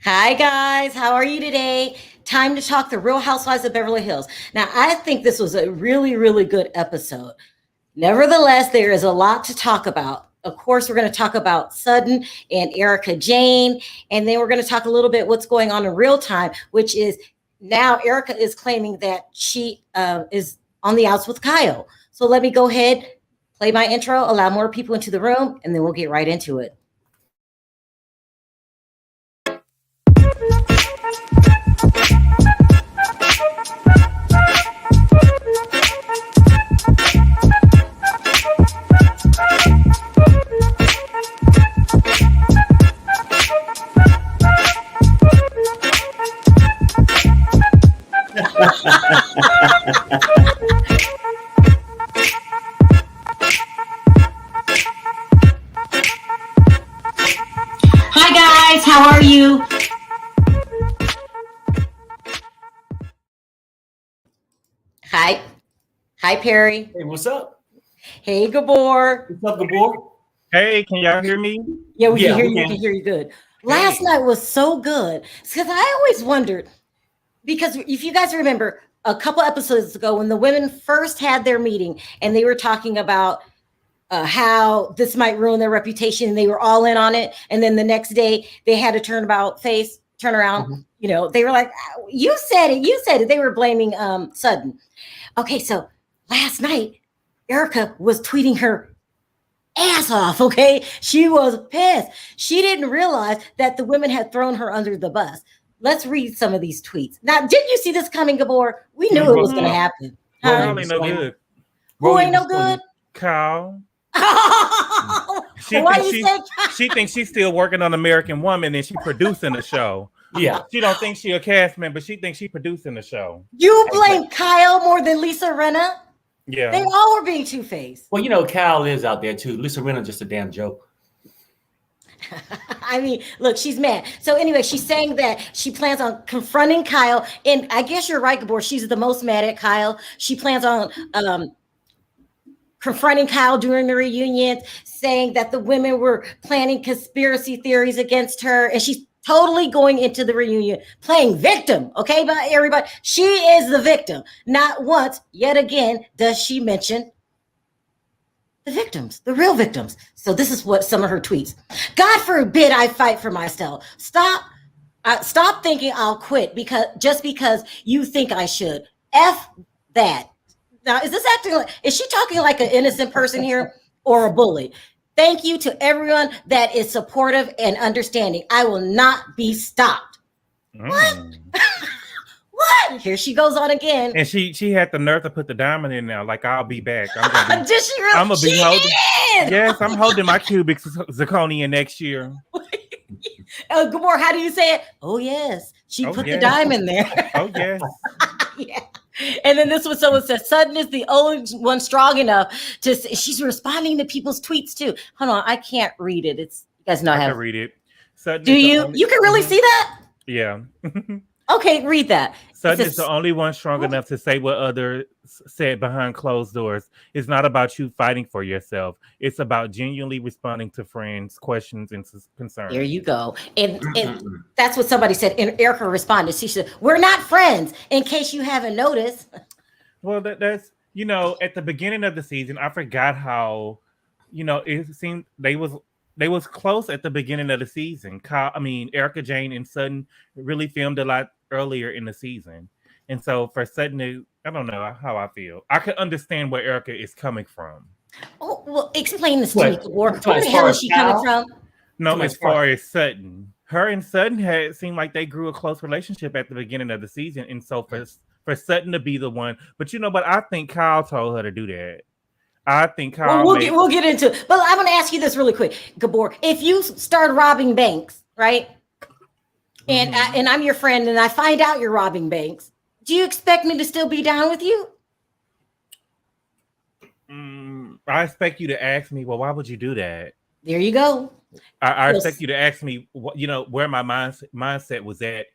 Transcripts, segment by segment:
Hi, guys. How are you today? Time to talk the Real Housewives of Beverly Hills. Now, I think this was a really, really good episode. Nevertheless, there is a lot to talk about. Of course, we're going to talk about Sutton and Erika Jane, and then we're going to talk a little bit what's going on in real time, which is now Erika is claiming that she is on the outs with Kyle. So let me go ahead, play my intro, allow more people into the room, and then we'll get right into it. Hi guys, how are you? Hi. Hi Perry. Hey, what's up? Hey Gabor. What's up, Gabor? Hey, can y'all hear me? Yeah, we can hear you. We can hear you good. Last night was so good because I always wondered, because if you guys remember a couple episodes ago when the women first had their meeting and they were talking about how this might ruin their reputation and they were all in on it. And then the next day they had to turn around. Mm-hmm. You know, they were like, you said it. They were blaming Sutton. Okay, so last night, Erika was tweeting her ass off, okay? She was pissed. She didn't realize that the women had thrown her under the bus. Let's read some of these tweets. Now, didn't you see this coming, Gabor? We knew it was going to happen. Girl ain't no good. Who ain't no good? Kyle. She thinks she's still working on American Woman and she producing the show. Yeah. She don't think she a cast member. She thinks she producing the show. You blame Kyle more than Lisa Rinna? Yeah. They all were being two-faced. Well, you know, Kyle is out there too. Lisa Rinna just a damn joke. I mean, look, she's mad. So anyway, she's saying that she plans on confronting Kyle. And I guess you're right, Gabor. She's the most mad at Kyle. She plans on confronting Kyle during the reunion, saying that the women were planning conspiracy theories against her. And she's totally going into the reunion playing victim. Okay, but everybody, she is the victim. Not once, yet again, does she mention the victims, the real victims. So this is what some of her tweets. God forbid I fight for myself. Stop thinking I'll quit just because you think I should. F that. Now, is she talking like an innocent person here or a bully? Thank you to everyone that is supportive and understanding. I will not be stopped. What? What? Here she goes on again. And she had the nerve to put the diamond in now. Like, I'll be back. Did she really? I'm gonna be holding. Yes, I'm holding my cubic zirconia next year. Gabor, how do you say it? Oh yes, she put the diamond there. Oh yes. Yeah. And then this one, someone says Sutton is the only one strong enough to. She's responding to people's tweets too. Hold on, I can't read it. It's you guys know how to read it. Sutton do you? You can really see that? Yeah. Okay, read that. Sutton is the only one strong enough to say what others said behind closed doors. It's not about you fighting for yourself. It's about genuinely responding to friends' questions and concerns. There you go. And that's what somebody said. And Erika responded. She said, "We're not friends, in case you haven't noticed." Well, that's, you know, at the beginning of the season, I forgot how, you know, it seemed they was close at the beginning of the season. Erika Jane and Sutton really filmed a lot earlier in the season. And so for Sutton, I don't know how I feel. I can understand where Erika is coming from. Oh, well, explain this to me, Gabor. Where the hell is she coming from? No, as far as Sutton. Her and Sutton had seemed like they grew a close relationship at the beginning of the season. And so for Sutton to be the one, but you know, but I think Kyle told her to do that. I think Kyle. We'll get into it. But I'm going to ask you this really quick, Gabor. If you start robbing banks, right? And and I'm your friend, and I find out you're robbing banks, do you expect me to still be down with you? I expect you to ask me, well, why would you do that? There you go. I expect you to ask me, you know, where my mindset was at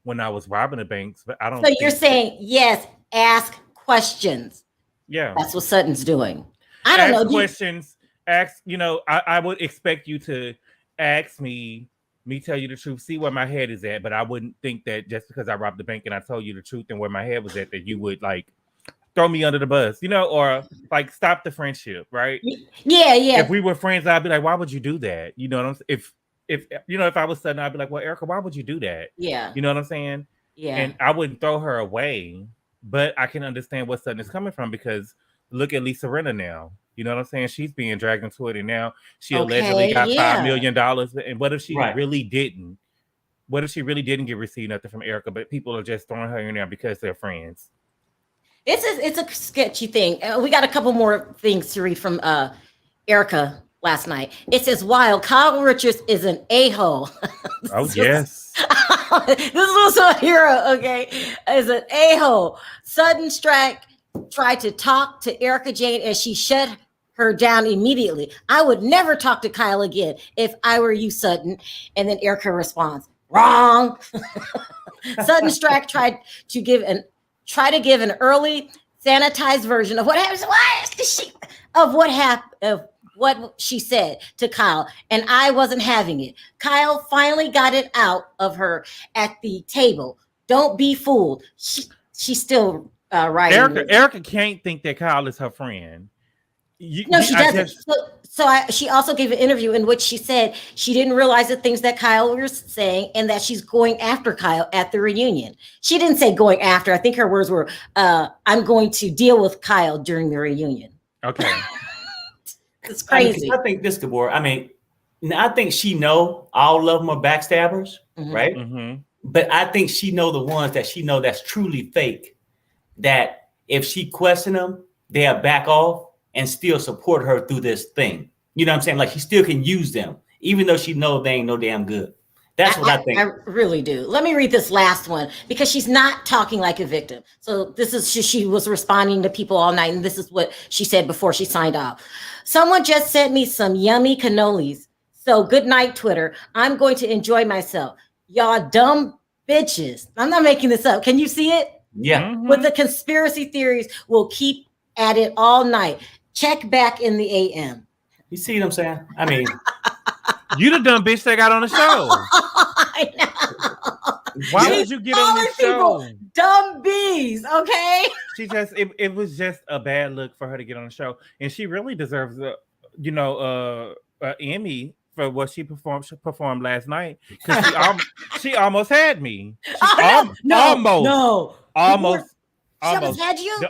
when I was robbing the banks. But I don't. So you're saying, yes, ask questions. Yeah. That's what Sutton's doing. I don't know. Questions. You know, I would expect you to ask me me tell you the truth, see where my head is at, but I wouldn't think that just because I robbed the bank and I told you the truth and where my head was at, that you would like throw me under the bus, or like stop the friendship, right? Yeah. If we were friends, I'd be like, why would you do that? You know what I'm saying? If I was Sutton, I'd be like, well, Erika, why would you do that? Yeah. You know what I'm saying? Yeah. And I wouldn't throw her away, but I can understand what Sutton is coming from because look at Lisa Rinna now. You know what I'm saying? She's being dragged into it, and now she allegedly got $5 million. And what if she really didn't? What if she really didn't get received nothing from Erika, but people are just throwing her in there because they're friends? It's a sketchy thing. We got a couple more things to read from Erika last night. It says, while Kyle Richards is an a-hole. Oh, yes. This is also a hero, okay? Is an a-hole. Sutton Stracke tried to talk to Erika Jayne and she shut her down immediately. I would never talk to Kyle again if I were you, Sutton. And then Erika responds, wrong. Sutton Stracke tried to give an early sanitized version of what happened. Of what she said to Kyle, and I wasn't having it. Kyle finally got it out of her at the table. Don't be fooled. She's still writing. Erika can't think that Kyle is her friend. She doesn't. She also gave an interview in which she said she didn't realize the things that Kyle was saying and that she's going after Kyle at the reunion. She didn't say going after. I think her words were, I'm going to deal with Kyle during the reunion. Okay. It's crazy. I think this, Deborah. I think she know all of them are backstabbers, right? Mm-hmm. But I think she know the ones that she know that's truly fake. That if she question them, they'll back off and still support her through this thing. You know what I'm saying? Like she still can use them, even though she know they ain't no damn good. That's what I think. I really do. Let me read this last one because she's not talking like a victim. So this is, she was responding to people all night. And this is what she said before she signed off. Someone just sent me some yummy cannolis. So good night, Twitter. I'm going to enjoy myself. Y'all dumb bitches. I'm not making this up. Can you see it? Yeah. Mm-hmm. With the conspiracy theories, we'll keep at it all night. Check back in the AM. You see what I'm saying? You the dumb bitch that got on the show. I know. Why would you get on the show? Dumb bees, okay? It was just a bad look for her to get on the show, and she really deserves a Emmy for what she performed last night because she almost had me. Almost. She almost had you?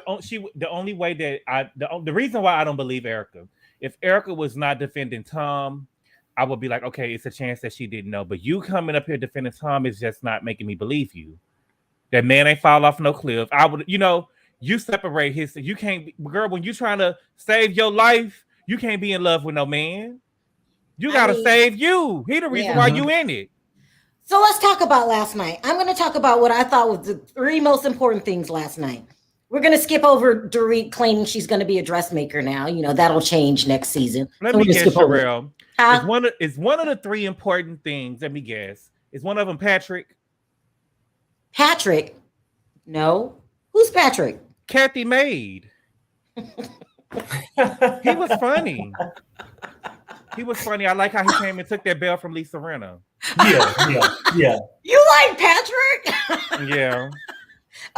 The only way that the reason why I don't believe Erika, if Erika was not defending Tom, I would be like, okay, it's a chance that she didn't know. But you coming up here defending Tom is just not making me believe you. That man ain't fall off no cliff. I would, you separate his. You can't, girl, when you trying to save your life, you can't be in love with no man. You gotta save you. He the reason why you in it. So let's talk about last night. I'm going to talk about what I thought was the 3 most important things last night. We're going to skip over Dorit claiming she's going to be a dressmaker now. That'll change next season. Let me guess, Sherelle. Is one of the 3 important things, let me guess. Is one of them Patrick? Patrick? No. Who's Patrick? Kathy Maid. He was funny. I like how he came and took that bell from Lisa Rinna. Yeah. You like Patrick? Yeah.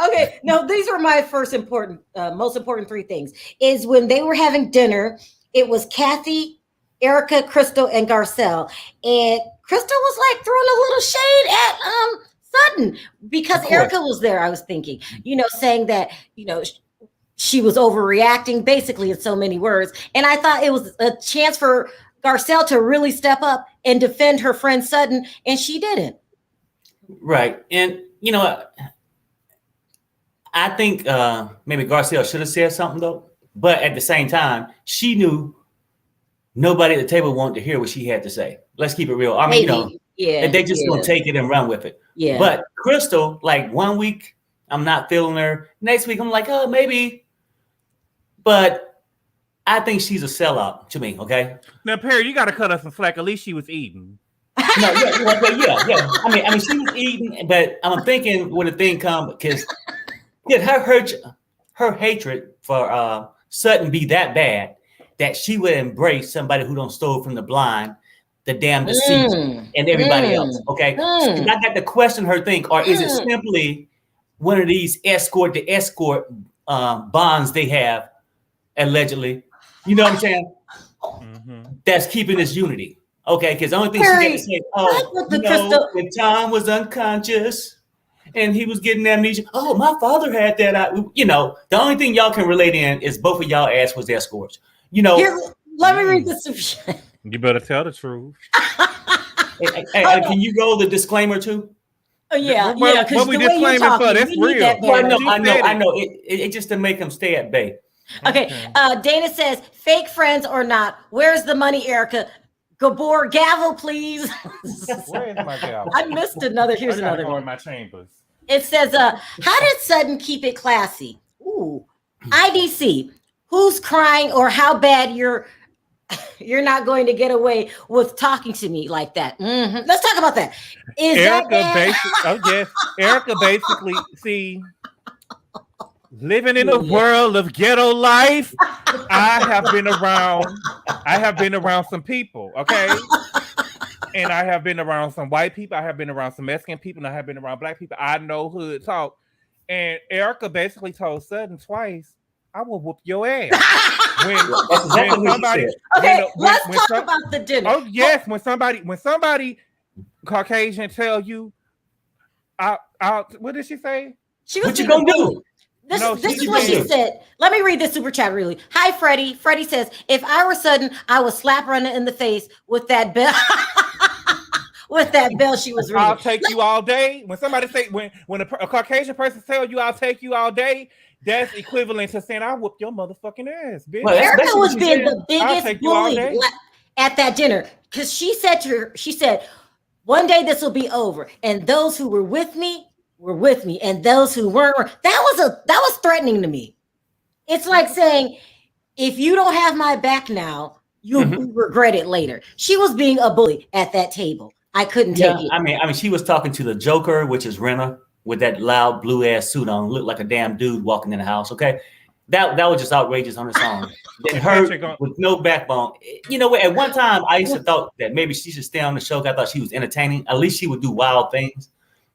Okay. No, these were my most important 3 things. Is when they were having dinner, it was Kathy, Erika, Crystal, and Garcelle. And Crystal was like throwing a little shade at Sutton because Erika was there, I was thinking, saying that, she was overreacting basically in so many words. And I thought it was a chance for Garcelle to really step up and defend her friend Sutton, and she didn't. Right. And, I think maybe Garcelle should have said something, though. But at the same time, she knew nobody at the table wanted to hear what she had to say. Let's keep it real. They just going to take it and run with it. Yeah. But Crystal, like 1 week, I'm not feeling her. Next week, I'm like, oh, maybe. But I think she's a sellout to me, okay? Now, Perry, you got to cut us some slack. At least she was eating. Yeah. I mean, she was eating, but I'm thinking when the thing comes, because her hatred for Sutton be that bad that she would embrace somebody who don't steal from the blind the damn deceased and everybody else. Okay, so I got to question her thing, or is it simply one of these escort bonds they have allegedly? You know what I'm saying? That's keeping this unity. Okay, because the only thing she got to say, when Tom was unconscious and he was getting amnesia, my father had that. The only thing y'all can relate in is both of y'all ass was escorts. Here, let me read this. You better tell the truth. Hey, can you roll the discllaimer too? Oh yeah, because the way you're talking, that's real. I know. It just to make them stay at bay. Okay. Dana says, fake friends or not, where's the money, Erika? Gabor, gavel, please. Where is my gavel? I missed another. Here's another one. In my chambers. It says, how did Sutton keep it classy? Ooh. IDC, who's crying or how bad you're not going to get away with talking to me like that? Let's talk about that. Is Erika basically, see, living in a world of ghetto life, I have been around some people, okay? And I have been around some white people, I have been around some Mexican people, and I have been around black people. I know hood talk. And Erika basically told Sutton twice, I will whoop your ass. Let's talk about the dinner. Oh yes, when somebody Caucasian tell you, I'll what did she say? What you gonna do? This is what she said. Let me read this super chat really. Hi, Freddie. Freddie says, if I were Sutton, I would slap her in the face with that bell. With that bell she was reading. I'll take you all day. When somebody say, when a Caucasian person tell you I'll take you all day, that's equivalent to saying I'll whoop your motherfucking ass, bitch. Well, Erika was being the biggest bully at that dinner. Because she said, one day this will be over. And those who were with me, and those who weren't, that was threatening to me. It's like saying, if you don't have my back now, you'll regret it later. She was being a bully at that table. I couldn't take it. I mean, she was talking to the Joker, which is Renner, with that loud blue ass suit on, looked like a damn dude walking in the house. Okay, that was just outrageous on its own. Then her with no backbone. You know what? At one time, I used to thought that maybe she should stay on the show. I thought she was entertaining. At least she would do wild things.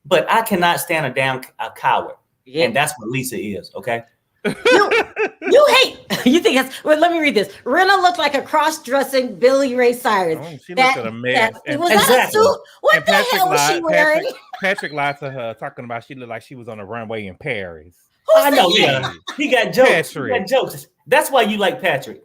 But I cannot stand a damn coward. Yeah. And that's what Lisa is, okay? You hate. You think that's... Well, let me read this. Renna looked like a cross-dressing Billy Ray Cyrus. Oh, she looked at a mess. Was that a suit? What the hell was she wearing? Patrick lied to her, talking about she looked like she was on a runway in Paris. I know, yeah. He got jokes. He got jokes. That's why you like Patrick.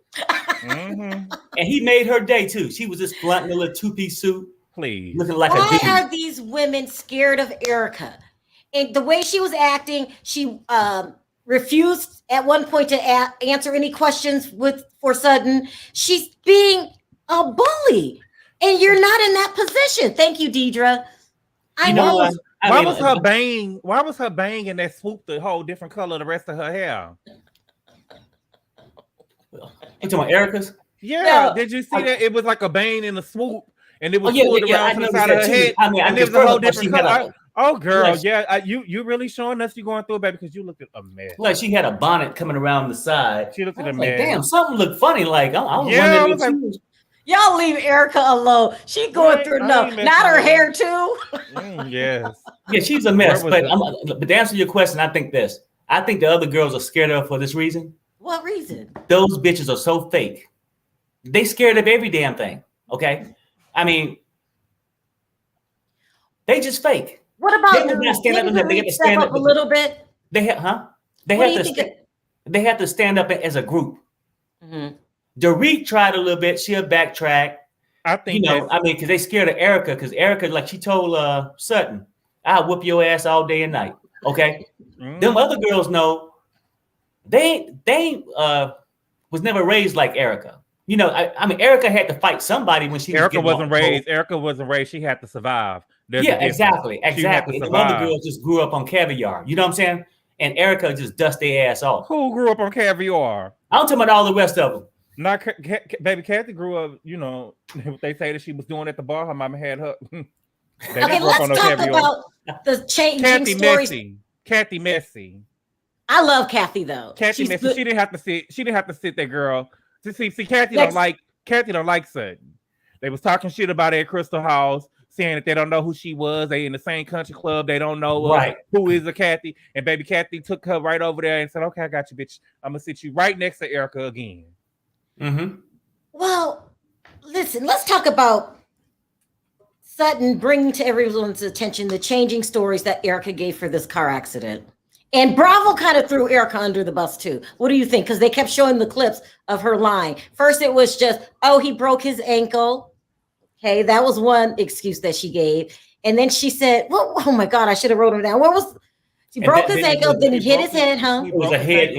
And he made her day, too. She was just flaunting a little two-piece suit. Please. Looking like why are these women scared of Erika? And the way she was acting, she refused at one point to answer any questions for Sutton. She's being a bully, and you're not in that position. Thank you, Deidre. Why was her bang in that swoop the whole different color the rest of her hair? You talking about Erika's? Yeah. No. Did you see that? It was like a bang in the swoop. And it was pulled around to the side of her head. And it was a whole different color. Oh, girl, you really showing us you going through it, baby, because you looked at a mess. Like she had a bonnet coming around the side. She looked at a Like, mess. damn, something looked funny. Like, I was wondering if she was... Y'all leave Erika alone. She going through not her hair too. Yes. Yeah, she's a mess. But to answer your question, I think this. I think the other girls are scared of her for this reason. What reason? Those bitches are so fake. They scared of every damn thing. Okay. I mean, they just fake. What about they have to stand up a little bit? They have to stand up as a group. Dorit tried a little bit. She'll backtrack. I think because they scared of Erika. Because Erika, like she told Sutton, I'll whoop your ass all day and night. Okay. Them other girls know they was never raised like Erika. You know, I mean, Erika had to fight somebody when she Erika wasn't raised. Erika wasn't raised. She had to survive. Exactly. The other girls just grew up on caviar. You know what I'm saying? And Erika just dust their ass off. Who grew up on caviar? I'm talking about all the rest of them. Not baby Kathy grew up. You know, they say that she was doing at the bar. Her mama had her. Okay, let's talk about the changing stories. Kathy Messy. I love Kathy though. Kathy Messy. She didn't have to sit. She didn't have to sit there, girl. See, Kathy don't like Sutton. They was talking shit about her at Crystal House, saying that they don't know who she was. They in the same country club. They don't know who is a Kathy. And baby Kathy took her right over there and said, okay, I got you, bitch. I'm going to sit you right next to Erika again. Mm-hmm. Well, listen, let's talk about Sutton bringing to everyone's attention the changing stories that Erika gave for this car accident. And Bravo kind of threw Erika under the bus too. What do you think? Because they kept showing the clips of her lying. First, it was just, oh, he broke his ankle. Okay, that was one excuse that she gave. And then she said, well, oh my God, I should have wrote it down. What was, he broke his ankle, then he hit his head, huh? It was a head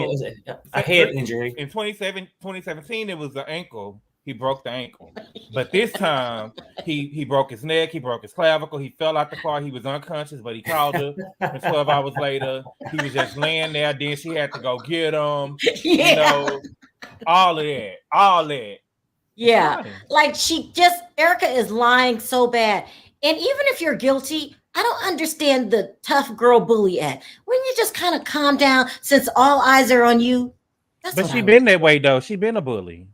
injury. In 2017, it was the ankle. He broke the ankle. But this time, he broke his neck, he broke his clavicle, he fell out the car, he was unconscious, but he called her. And 12 hours later, he was just laying there. Then she had to go get him. Yeah. You know, all of that. Yeah. Like Erika is lying so bad. And even if you're guilty, I don't understand the tough girl bully act. Wouldn't you just kind of calm down since all eyes are on you? But she been that way, though. She been a bully.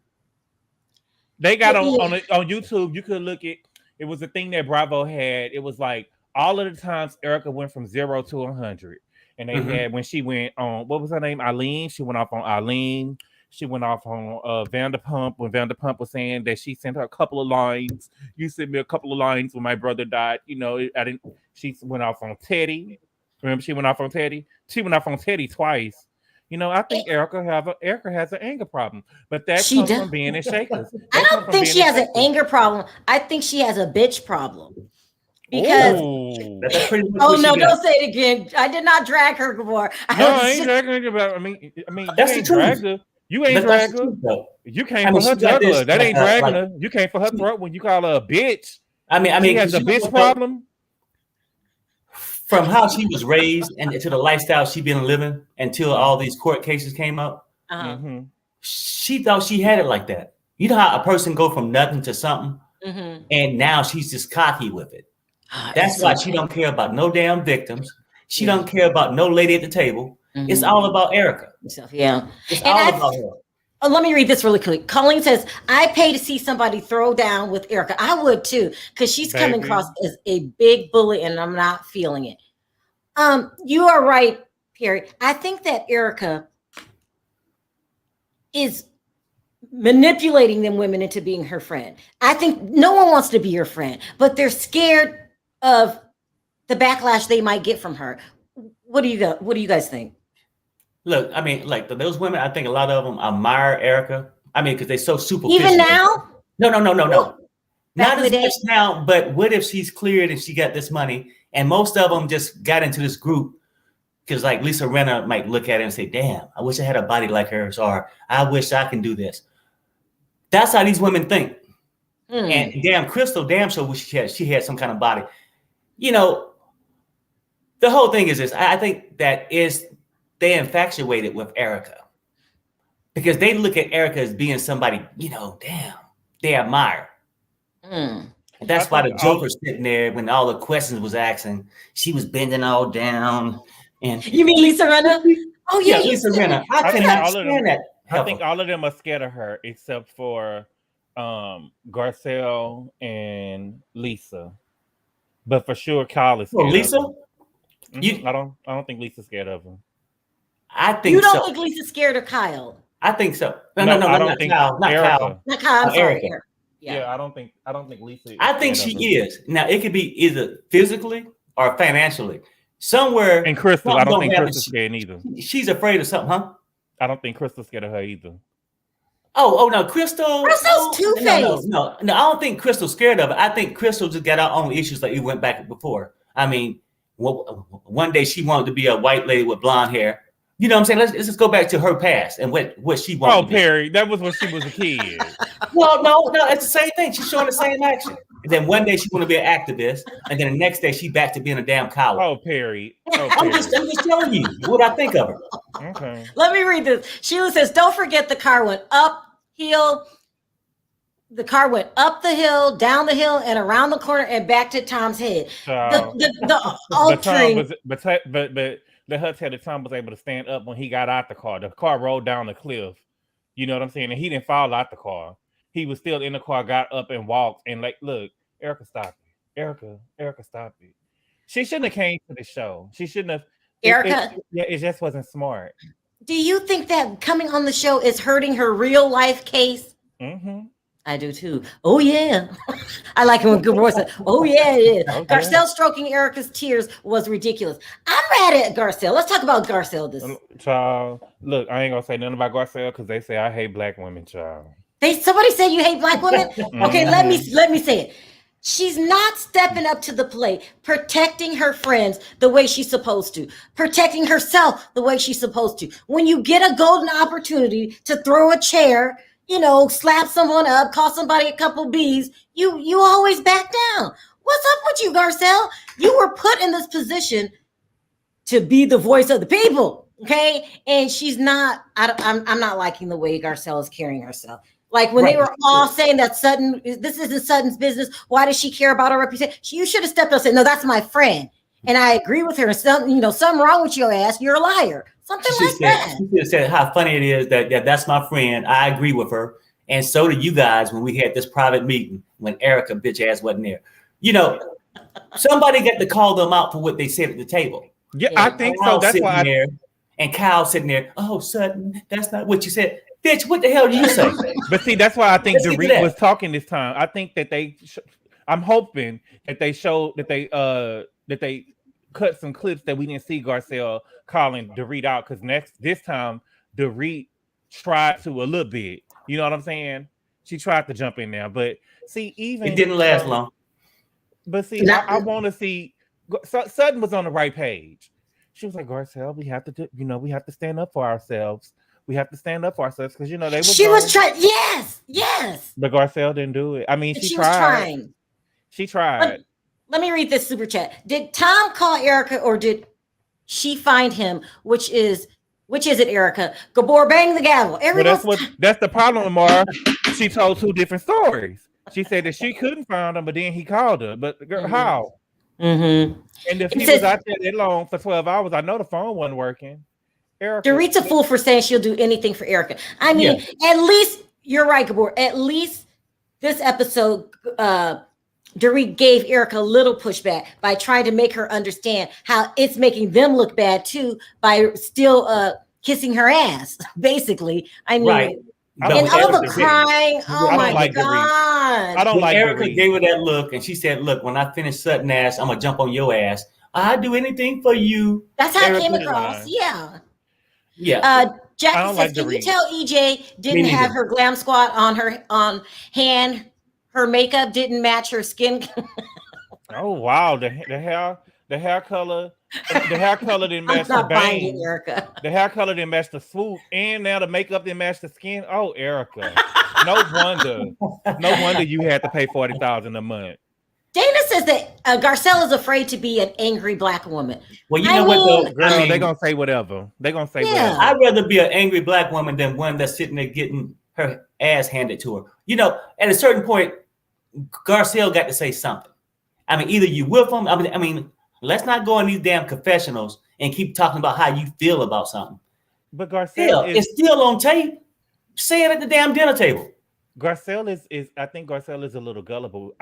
They got on YouTube, you could look at, it was a thing that Bravo had. It was like all of the times Erika went from 0 to 100. And they had, when she went on, what was her name? Eileen. She went off on Eileen. She went off on Vanderpump when Vanderpump was saying that she sent her a couple of lines. You sent me a couple of lines when my brother died. You know, she went off on Teddy. Remember she went off on Teddy? She went off on Teddy twice. You know, I think Erika has an anger problem, but that comes from being in Shakers. I don't think she has an anger problem. I think she has a bitch problem. Because that's pretty much don't say it again. I did not drag her before. I ain't dragging her about. I mean, that's the truth. Her. You ain't dragging her. You came for her jugular. That ain't dragging her. You came for her throat when you call her a bitch. I mean, she has a bitch problem. From how she was raised and to the lifestyle she been living until all these court cases came up, she thought she had it like that. You know how a person go from nothing to something, and now she's just cocky with it. That's why she don't care about no damn victims. She don't care about no lady at the table. It's all about Erika. Yeah, it's all about her. Oh, let me read this really quick. Colleen says, I pay to see somebody throw down with Erika. I would too, because she's coming across as a big bully and I'm not feeling it. You are right, Perry. I think that Erika is manipulating them women into being her friend. I think no one wants to be your friend, but they're scared of the backlash they might get from her. What do you guys think? Look, I mean, like those women, I think a lot of them admire Erika. I mean, because they're so superficial. Even now? No. Not as much now, but what if she's cleared and she got this money? And most of them just got into this group because like Lisa Rinna might look at it and say, damn, I wish I had a body like hers, or I wish I can do this. That's how these women think. And damn, Crystal, damn sure wish she had some kind of body. You know, the whole thing is this. I think that they infatuated with Erika because they look at Erika as being somebody, you know, damn, they admire. And that's why the Joker's sitting there when all the questions was asking, she was bending all down. And you mean Lisa Rinna? Oh yeah, Lisa Rinna. I cannot stand that. I think all of them are scared of her except for Garcelle and Lisa. But for sure, Kyle is scared. Lisa? Of her. I don't think Lisa's scared of him. I think you don't think Lisa's scared of Kyle? I think so. No, I don't think Kyle. Not Kyle. Not Kyle. I'm sorry, Erika. Yeah, I don't think Lisa. I think she is. Now it could be either physically or financially. Somewhere. And Crystal, I don't think Crystal's scared either. She's afraid of something, huh? I don't think Crystal's scared of her either. Oh no, Crystal. Crystal's two-faced. No, I don't think Crystal's scared of it. I think Crystal just got her own issues like we went back before. I mean, one day she wanted to be a white lady with blonde hair. You know what I'm saying? Let's just go back to her past and what she wanted. Oh, Perry, that was when she was a kid. Well, no, it's the same thing. She's showing the same action. And then one day she want to be an activist, and then the next day she back to being a damn coward. Oh, Perry. I'm just telling you what I think of her. Okay. Let me read this. Sheila says, "Don't forget the car went uphill. The car went up the hill, down the hill, and around the corner, and back to Tom's head." The altering, but the Hut said that Tom was able to stand up when he got out the car. The car rolled down the cliff. You know what I'm saying? And he didn't fall out the car. he was still in the car, got up and walked, and like, look, Erika, stop it. Erika, stop it. She shouldn't have came to the show. She shouldn't have. Erika, it just wasn't smart. Do you think that coming on the show is hurting her real life case? Mm-hmm. I do too. Oh yeah, I like it when good boy said, "Oh yeah, it is." Okay. Garcelle stroking Erika's tears was ridiculous. I'm mad at Garcelle. Let's talk about Garcelle. This child. Look, I ain't gonna say nothing about Garcelle because they say I hate black women, child. Somebody said you hate black women. Okay, let me say it. She's not stepping up to the plate, protecting her friends the way she's supposed to, protecting herself the way she's supposed to. When you get a golden opportunity to throw a chair, slap someone up, call somebody a couple B's, you always back down. What's up with you, Garcelle? You were put in this position to be the voice of the people, okay? And she's not. I'm not liking the way Garcelle is carrying herself. Like when they were all saying that Sutton, this isn't Sutton's business. Why does she care about her reputation? You should have stepped up and said, no, that's my friend. And I agree with her. Something wrong with your ass. You're a liar. Something like that. She just said how funny it is that's my friend. I agree with her. And so did you guys when we had this private meeting when Erika bitch ass wasn't there. Somebody got to call them out for what they said at the table. Yeah, I think so. That's why and Kyle sitting there, oh, Sutton, that's not what you said. Bitch, what the hell did you say? But see, that's why I think Dorit was talking this time. I think that I'm hoping that they showed that they cut some clips that we didn't see Garcelle calling Dorit out because this time Dorit tried to a little bit. You know what I'm saying? She tried to jump in there, but see, even it didn't last long. But see, I want to see Sutton was on the right page. She was like, Garcelle, we have to we have to stand up for ourselves. We have to stand up for ourselves because they were. She was trying. Yes. But Garcelle didn't do it. I mean, she tried. Was trying. She tried. Let me read this super chat. Did Tom call Erika or did she find him? Which is it, Erika? Gabor, bang the gavel. That's the problem, Amara. She told two different stories. She said that she couldn't find him, but then he called her. But how? Mm-hmm. And if he was out there that long for 12 hours, I know the phone wasn't working. Dorit's a fool for saying she'll do anything for Erika. I mean, At least you're right, Gabor. At least this episode, Dorit gave Erika a little pushback by trying to make her understand how it's making them look bad too by still kissing her ass. Basically, I mean, right. And all the crying. Oh my God! I don't like Erika Dorit. gave her that look, and she said, "Look, when I finish Sutton ass, I'm gonna jump on your ass. I do anything for you." That's how it came across. Yeah. Jackie says, "Can you tell EJ didn't have her glam squad on hand? Her makeup didn't match her skin." Oh wow, the hair color didn't match the bang. The hair color didn't match the swoop, and now the makeup didn't match the skin. Oh, Erika, no wonder you had to pay $40,000 a month. Dana says that Garcelle is afraid to be an angry black woman. Well, you know what, though? Girl, they're going to say whatever. They're going to say whatever. I'd rather be an angry black woman than one that's sitting there getting her ass handed to her. At a certain point, Garcelle got to say something. I mean, either you with them. I mean, let's not go in these damn confessionals and keep talking about how you feel about something. But Garcelle it's still on tape. Say it at the damn dinner table. Garcelle is I think Garcelle is a little gullible.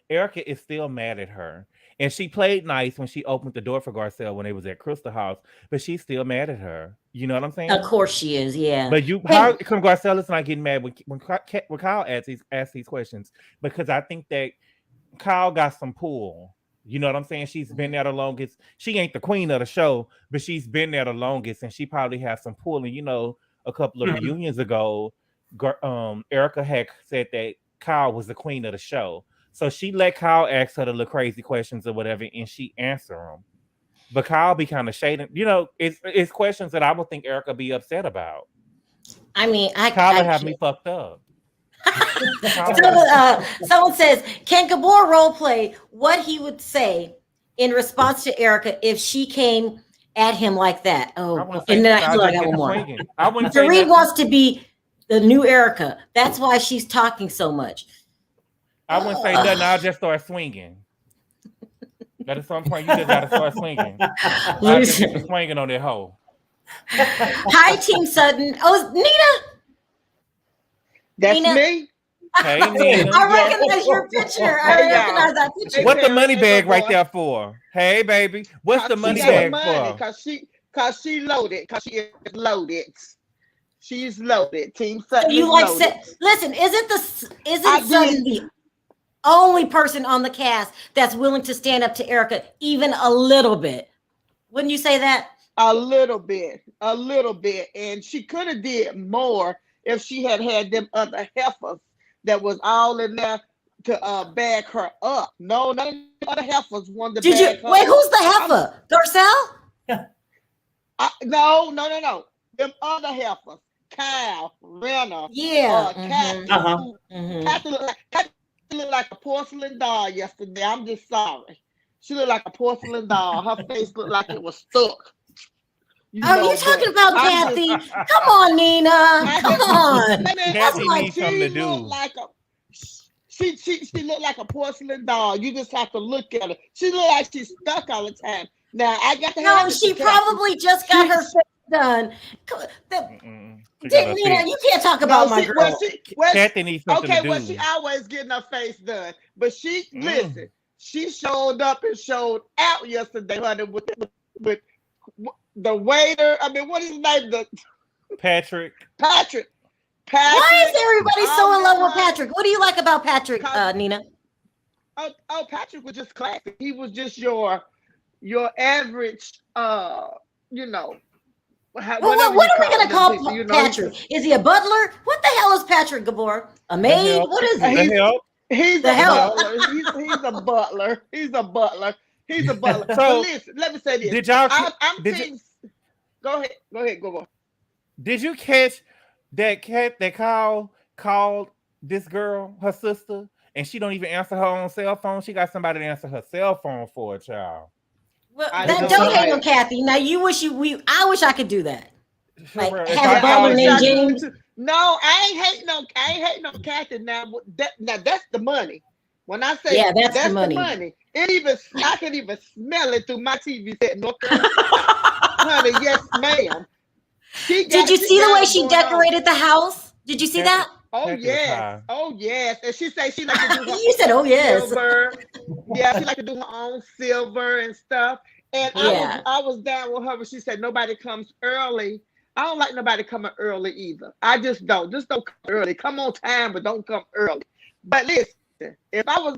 Erika is still mad at her. And she played nice when she opened the door for Garcelle when they was at Crystal House, but she's still mad at her. You know what I'm saying? Of course she is, yeah. But how come Garcelle is not getting mad when Kyle asks these questions? Because I think that Kyle got some pull. You know what I'm saying? She's been there the longest. She ain't the queen of the show, but she's been there the longest, and she probably has some pull. And a couple of reunions ago, Erika had said that Kyle was the queen of the show. So she let Kyle ask her the little crazy questions or whatever, and she answered them. But Kyle be kind of shading. It's questions that I would think Erika be upset about. I mean, Kyle have me fucked up. Someone says, can Gabor role play what he would say in response to Erika if she came at him like that? Oh, and then I got one more. Dorit wants to be the new Erika. That's why she's talking so much. I wouldn't say nothing. I'll just start swinging. At some point, you just got to start swinging. I just swinging on that hoe. Hi, Team Sutton. Oh, Nina. That's me. Hey, Nina. I recognize your picture. I recognize that picture. What's the money bag right there for? Hey, baby. What's the money bag for? Cause she loaded. Cause she is loaded. She's loaded. Team Sutton. You like listen, isn't Sutton the only person on the cast that's willing to stand up to Erika even a little bit? Wouldn't you say that? A little bit. And she could have did more if she had them other heifers that was all in there to back her up. No, none of the other heifers wanted to back her wait, who's the heifer? Garcelle? No. Them other heifers. Kyle, Renner. Yeah. Kathy looked like a porcelain doll yesterday. I'm just sorry. She looked like a porcelain doll. Her face looked like it was stuck. You talking about Kathy? Come on, Nina. Come on. Kathy needs something to do. She looked like a porcelain doll. You just have to look at her. She looked like she's stuck all the time. Now I got to No, she probably just got her face done. Nina, you can't talk about my girl. Kathy needs something to do. Well, she always getting her face done. But listen, she showed up and showed out yesterday, honey, with the waiter. I mean, what is his name? Patrick. Why is everybody so in love with Patrick? What do you like about Patrick, Nina? Oh, Patrick was just classic. He was just your average, what are we going to call Patrick? Is he a butler? What the hell is Patrick, Gabor? A maid? What is he? He's a butler. He's a butler. He's a butler. So listen, let me say this. Did y'all? Go ahead. Go on. Did you catch that cat that called this girl, her sister, and she don't even answer her own cell phone? She got somebody to answer her cell phone for a child. Well, don't hate on Kathy. Now I wish I could do that. Like have a butler named James. No, I ain't hating on Kathy now. Now that's the money. When I say that's the money. I can even smell it through my TV set. North Carolina. Honey, yes, ma'am. Did you see the way she decorated the house? Did you see that? Oh yes. And she said she like to do her you said silver. Yeah, she like to do her own silver and stuff. And I was down with her, but she said nobody comes early. I don't like nobody coming early either. I just don't. Just don't come early. Come on time, but don't come early. But listen, if I was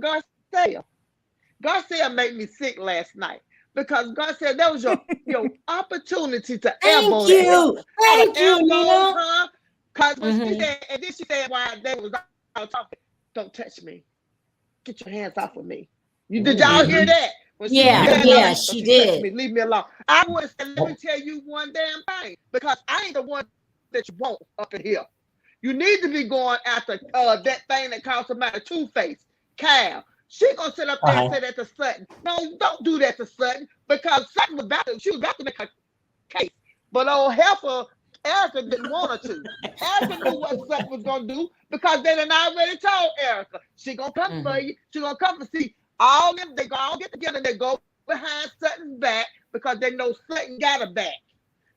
Garcelle made me sick last night. Because Garcelle, that was your opportunity to elbow her. Thank you, Nina. Because she said, and then she said while they was all talking, don't touch me. Get your hands off of me. Did y'all hear that? She did. Leave me alone. I would say, let me tell you one damn thing. Because I ain't the one that you want up in here. You need to be going after that thing that calls somebody Two-Face, Cal. She gonna sit up there and say that to Sutton. No, don't do that to Sutton because Sutton was about to make a case. But old heifer, Erika didn't want her to. Erika knew what Sutton was gonna do because they done already told Erika. She gonna come for you. She gonna come and see all them. They all get together and they go behind Sutton's back because they know Sutton got her back.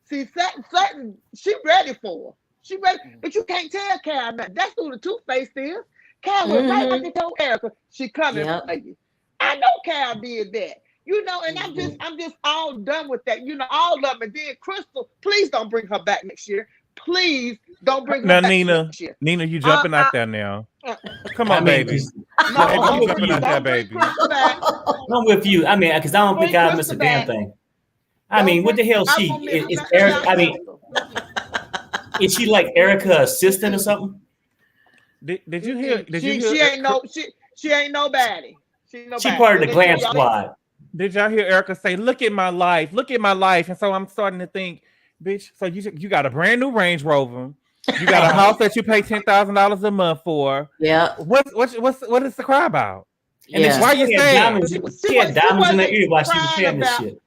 See, Sutton, she ready for her. She ready, but you can't tell Cal nothing. That's who the Two-Face is. Cal was right like they told Erika, she coming for you. I know Cal did that. And I'm just all done with that. All of them. And then Crystal, please don't bring her back next year. Please don't bring her back next year. Nina, you jumping out there now. Come on, baby. No, you jumping out there, baby. I'm with you. I mean, because I don't think I missed a damn thing. I mean, what the hell is Erika? I mean, is she like Erika's assistant or something? Did you hear? She ain't nobody. She part of the glam squad. Did y'all hear Erika say, "Look at my life, look at my life"? And so I'm starting to think, bitch. So you got a brand new Range Rover, you got a house that you pay $10,000 a month for. Yeah. What is the cry about? And then why you saying she had diamonds in her ear while she was saying this shit?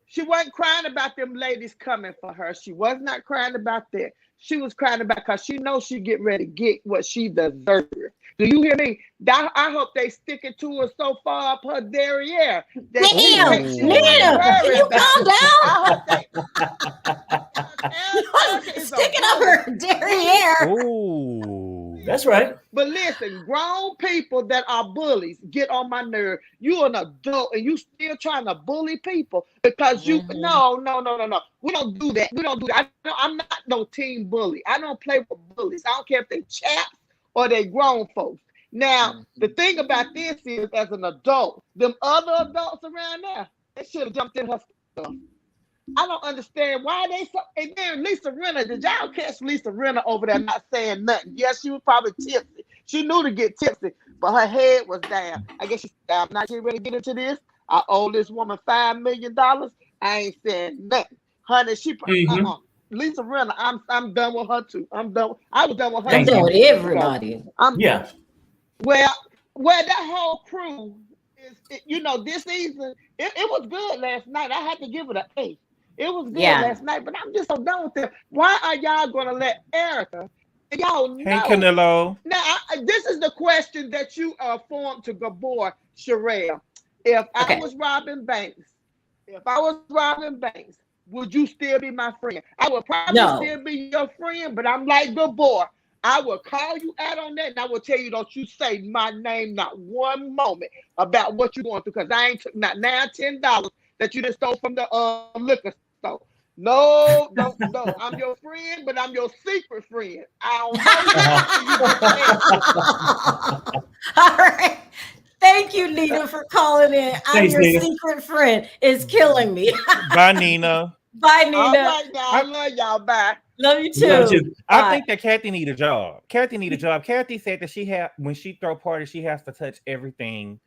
She wasn't crying about them ladies coming for her. She was not crying about that. She was crying about because she knows she get ready to get what she deserves. Do you hear me? I hope they stick it to her so far up her derriere. Damn, Nina, can you calm down? I hope they sticking up her derriere. Ooh. That's right. But listen, grown people that are bullies get on my nerve. You're an adult and you still trying to bully people because you no. We don't do that. We don't do that. I'm not no teen bully. I don't play with bullies. I don't care if they chaps or they grown folks. Now, the thing about this is, as an adult, them other adults around there, they should have jumped in her stuff. I don't understand why they so. And then Lisa Rinna, did y'all catch Lisa Rinna over there not saying nothing? Yes, she was probably tipsy. She knew to get tipsy, but her head was down. I guess I'm not getting ready to get into this. I owe this woman $5 million. I ain't saying nothing, honey. Lisa Rinna, I'm done with her too. I'm done. I was done with her. I'm done with everybody. Well, that whole crew is, this season, it was good last night. I had to give it an 8. It was good last night, but I'm just so done with them. Why are y'all going to let Erika? Y'all know. Hey, Canelo. Now, this is the question that you formed to Gabor Sherelle. If I was robbing banks, would you still be my friend? I would probably still be your friend, but I'm like Gabor. I will call you out on that, and I will tell you, don't you say my name not one moment about what you're going through, because I ain't took not now $10 that you just stole from the liquor store. No, I'm your friend, but I'm your secret friend. I don't know. All right. Thank you, Nina, for calling in. I'm your secret friend. It's killing me. Bye, Nina. Bye, Nina. All right, y'all. I love y'all. Bye. Love you too. I think that Kathy need a job. Kathy said that when she throw parties, she has to touch everything.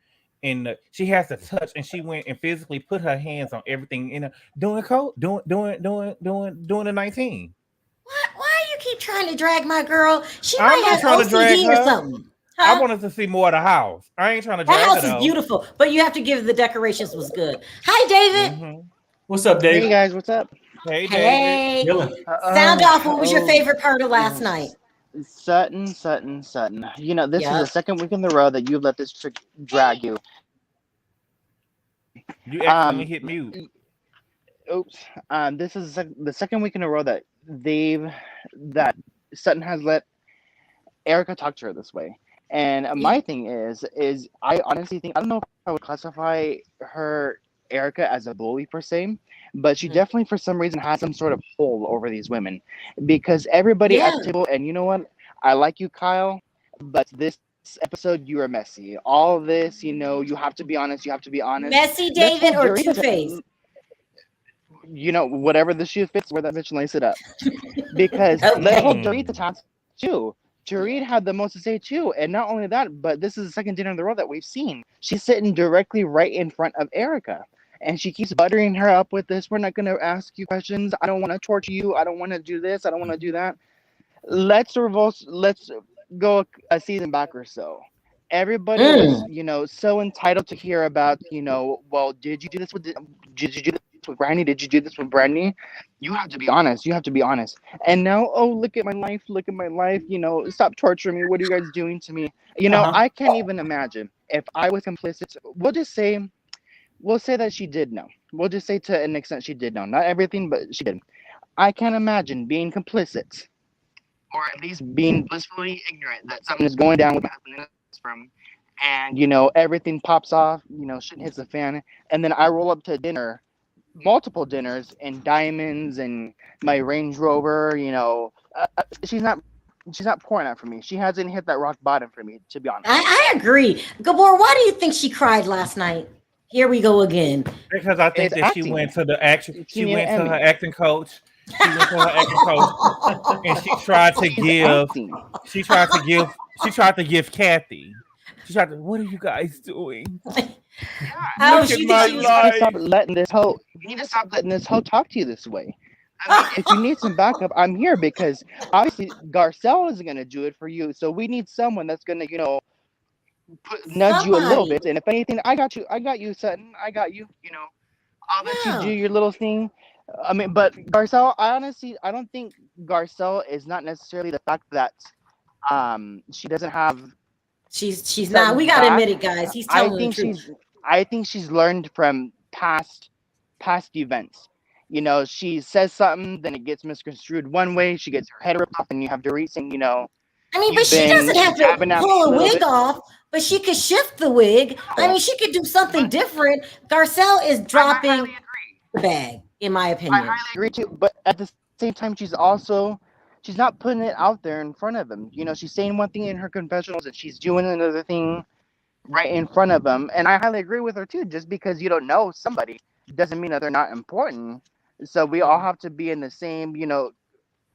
She has to touch, and she went and physically put her hands on everything doing the 19. Why you keep trying to drag my girl? She might have OCD or something. Huh? I wanted to see more of the house. I ain't trying to drag her. That house is beautiful, but you have to give the decorations was good. Hi, David. What's up, David? Hey guys, what's up? Hey, David. Sound off. What was your favorite part of last night? Sutton. This is the second week in a row that you've let this trick drag you. You accidentally hit mute. Oops. This is the second week in a row that Sutton has let Erika talk to her this way. And my thing is I honestly think, I don't know if I would classify Erika as a bully per se, but she definitely for some reason has some sort of hold over these women, because everybody at the table, and you know what, I like you, Kyle, but this episode you are messy. All of this, you have to be honest. Messy David or Two-Face? Whatever the shoe fits, wear that bitch and lace it up. Because the whole Dorit task too. Dorit had the most to say too, and not only that, but this is the second dinner in the row that we've seen. She's sitting directly right in front of Erika, and she keeps buttering her up with this. We're not going to ask you questions. I don't want to torture you. I don't want to do this. I don't want to do that. Let's go a season back or so. Everybody was, so entitled to hear about, well, did you do this with Brandy? Did you do this with Brandy? You have to be honest. And now, look at my life. Stop torturing me. What are you guys doing to me? I can't even imagine if I was complicit. We'll say that she did know. We'll just say to an extent she did know. Not everything, but she did. I can't imagine being complicit, or at least being blissfully ignorant that something is going down with my husband in this room, and everything pops off, shit hits the fan, and then I roll up to dinner, multiple dinners in diamonds and my Range Rover. She's not pouring out for me. She hasn't hit that rock bottom for me, to be honest. I agree. Gabor, why do you think she cried last night? Here we go again. Because I think that she went to the action. She went to her acting coach. And she tried to give Kathy. She tried to, what are you guys doing? You need to stop letting this hoe talk to you this way. I mean, if you need some backup, I'm here, because obviously Garcelle isn't going to do it for you. So we need someone that's going to, nudge you a little bit. And if anything, I got you, Sutton. I got you. I'll let you do your little thing. I mean, but Garcelle, I don't think Garcelle is not necessarily the fact that she doesn't have. She's not. We gotta admit it, guys. He's telling the truth. I think she's learned from past events. She says something, then it gets misconstrued one way. She gets her head ripped off, and you have Dorit saying, I mean, but You've she been doesn't have to jabbing at me pull a a little wig bit. off, but she could shift the wig. I mean, she could do something different. Garcelle is dropping the bag, in my I opinion. highly agree too, but at the same time, she's not putting it out there in front of him. You know, she's saying one thing in her confessionals and she's doing another thing right in front of him. And I highly agree with her too. Just because you don't know somebody doesn't mean that they're not important. So we all have to be in the same,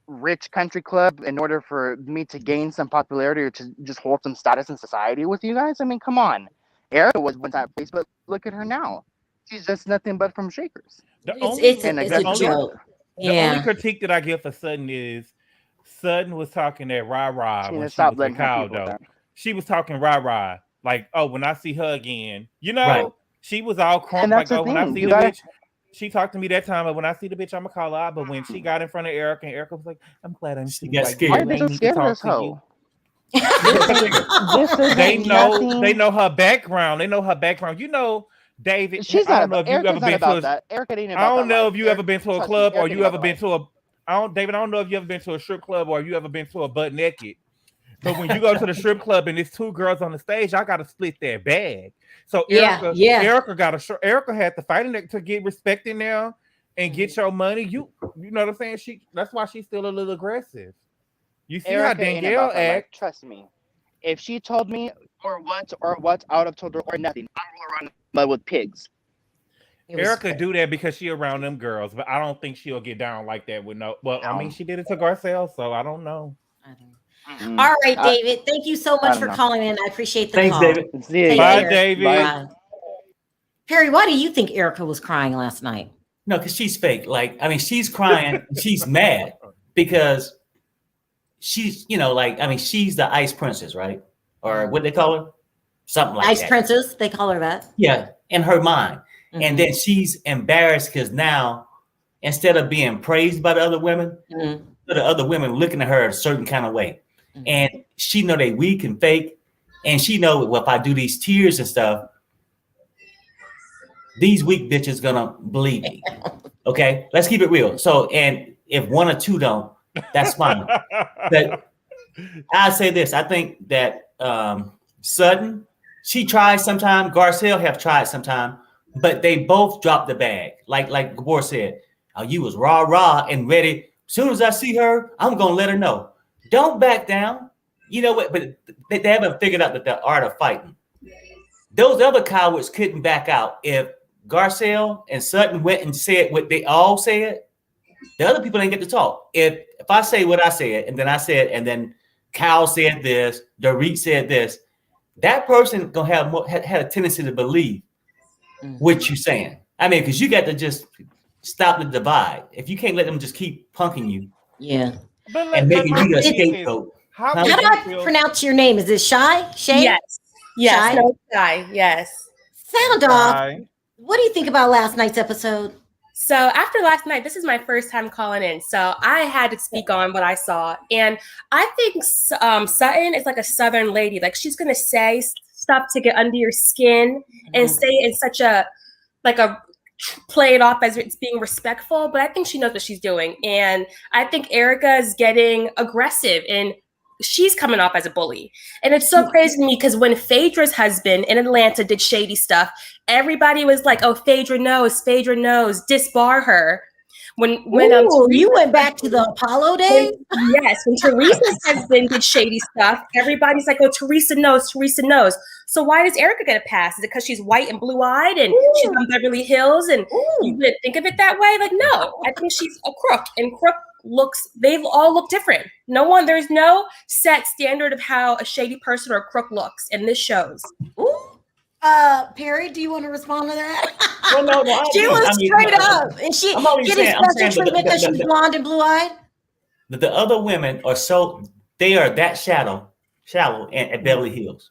rich country club in order for me to gain some popularity or to just hold some status in society with you guys. I mean, come on. Erika was once at place, but look at her now. She's just nothing but from Shakers. It's a joke. The only critique that I give for Sutton is Sutton was talking that rah-rah when she was with Kyle, though. She was talking rah-rah. Like, oh, when I see her again, she was all crunk. Like, oh, when I see the bitch, she talked to me that time. But when I see the bitch, I'm gonna call her out. But when she got in front of Erika, and Erika was like, "I'm glad I'm." She got like, scared. Why are they so scared of this hoe? They know her background. They know her background. You know, David. She's I don't know if you ever been to that. Erika ain't I don't know if you ever been to a club or you ever been to to a. David, I don't know if you ever been to a strip club or you ever been to a butt naked. But when you go to the strip club and there's two girls on the stage, I gotta split their bag. So Erika had to fight in it to get respected now and get your money. You know what I'm saying? That's why she's still a little aggressive. You see Erika how Danielle acts. Trust me. If she told me or what I would have told her or nothing. I'm rolling around mud with pigs. Erika do that because she around them girls, but I don't think she'll get down like that with no. Well, I mean, she did it to Garcelle, so I don't know. All right, David. Thank you so much for calling in. I appreciate the call. David. Bye, David. Bye. Perry, why do you think Erika was crying last night? No, because she's fake. Like, I mean, she's crying. She's mad because she's, she's the ice princess, right? Or what they call her? Something like ice that. Ice princess, they call her that. Yeah, in her mind. Mm-hmm. And then she's embarrassed because now, instead of being praised by the other women, the other women looking at her a certain kind of way. Mm-hmm. And she know they weak and fake. And she know, well, if I do these tears and stuff, these weak bitches gonna believe me. Okay, let's keep it real. So, and if one or two don't, that's fine. But I say this: I think that Sutton, she tried sometime. Garcelle have tried sometime, but they both dropped the bag. Like Gabor said, oh, you was rah and ready. As soon as I see her, I'm gonna let her know. Don't back down. You know what? But they haven't figured out the art of fighting. Those other cowards couldn't back out. If Garcelle and Sutton went and said what they all said, the other people ain't get to talk. If I say what I said, and then I said, and then Kyle said this, Dorit said this, that person gonna have had a tendency to believe what you're saying. I mean, because you got to just stop the divide. If you can't let them just keep punking you, and making you a scapegoat. How do I pronounce your name? Is it Shy? Shay? Yes. No, Shy. Yes. Sound off. What do you think about last night's episode? So after last night, this is my first time calling in. So I had to speak on what I saw. And I think Sutton is like a Southern lady. Like, she's going to say stuff to get under your skin and say it in such a play it off as it's being respectful. But I think she knows what she's doing. And I think Erika is getting aggressive and she's coming off as a bully. And it's so crazy to me because when Phaedra's husband in Atlanta did shady stuff, everybody was like, oh, Phaedra knows, disbar her. When you went back to the Apollo days? Yes, when Teresa's husband did shady stuff, everybody's like, oh, Teresa knows. So why does Erika get a pass? Is it because she's white and blue-eyed and she's on Beverly Hills and you didn't think of it that way? Like, no, I think she's a crook, and crook they all look different. There's no set standard of how a shady person or a crook looks, and this shows. Perry, do you want to respond to that? Well, no, she was straight up, and she getting special treatment because she's blonde and blue-eyed. The other women are they are that shallow at Beverly Hills.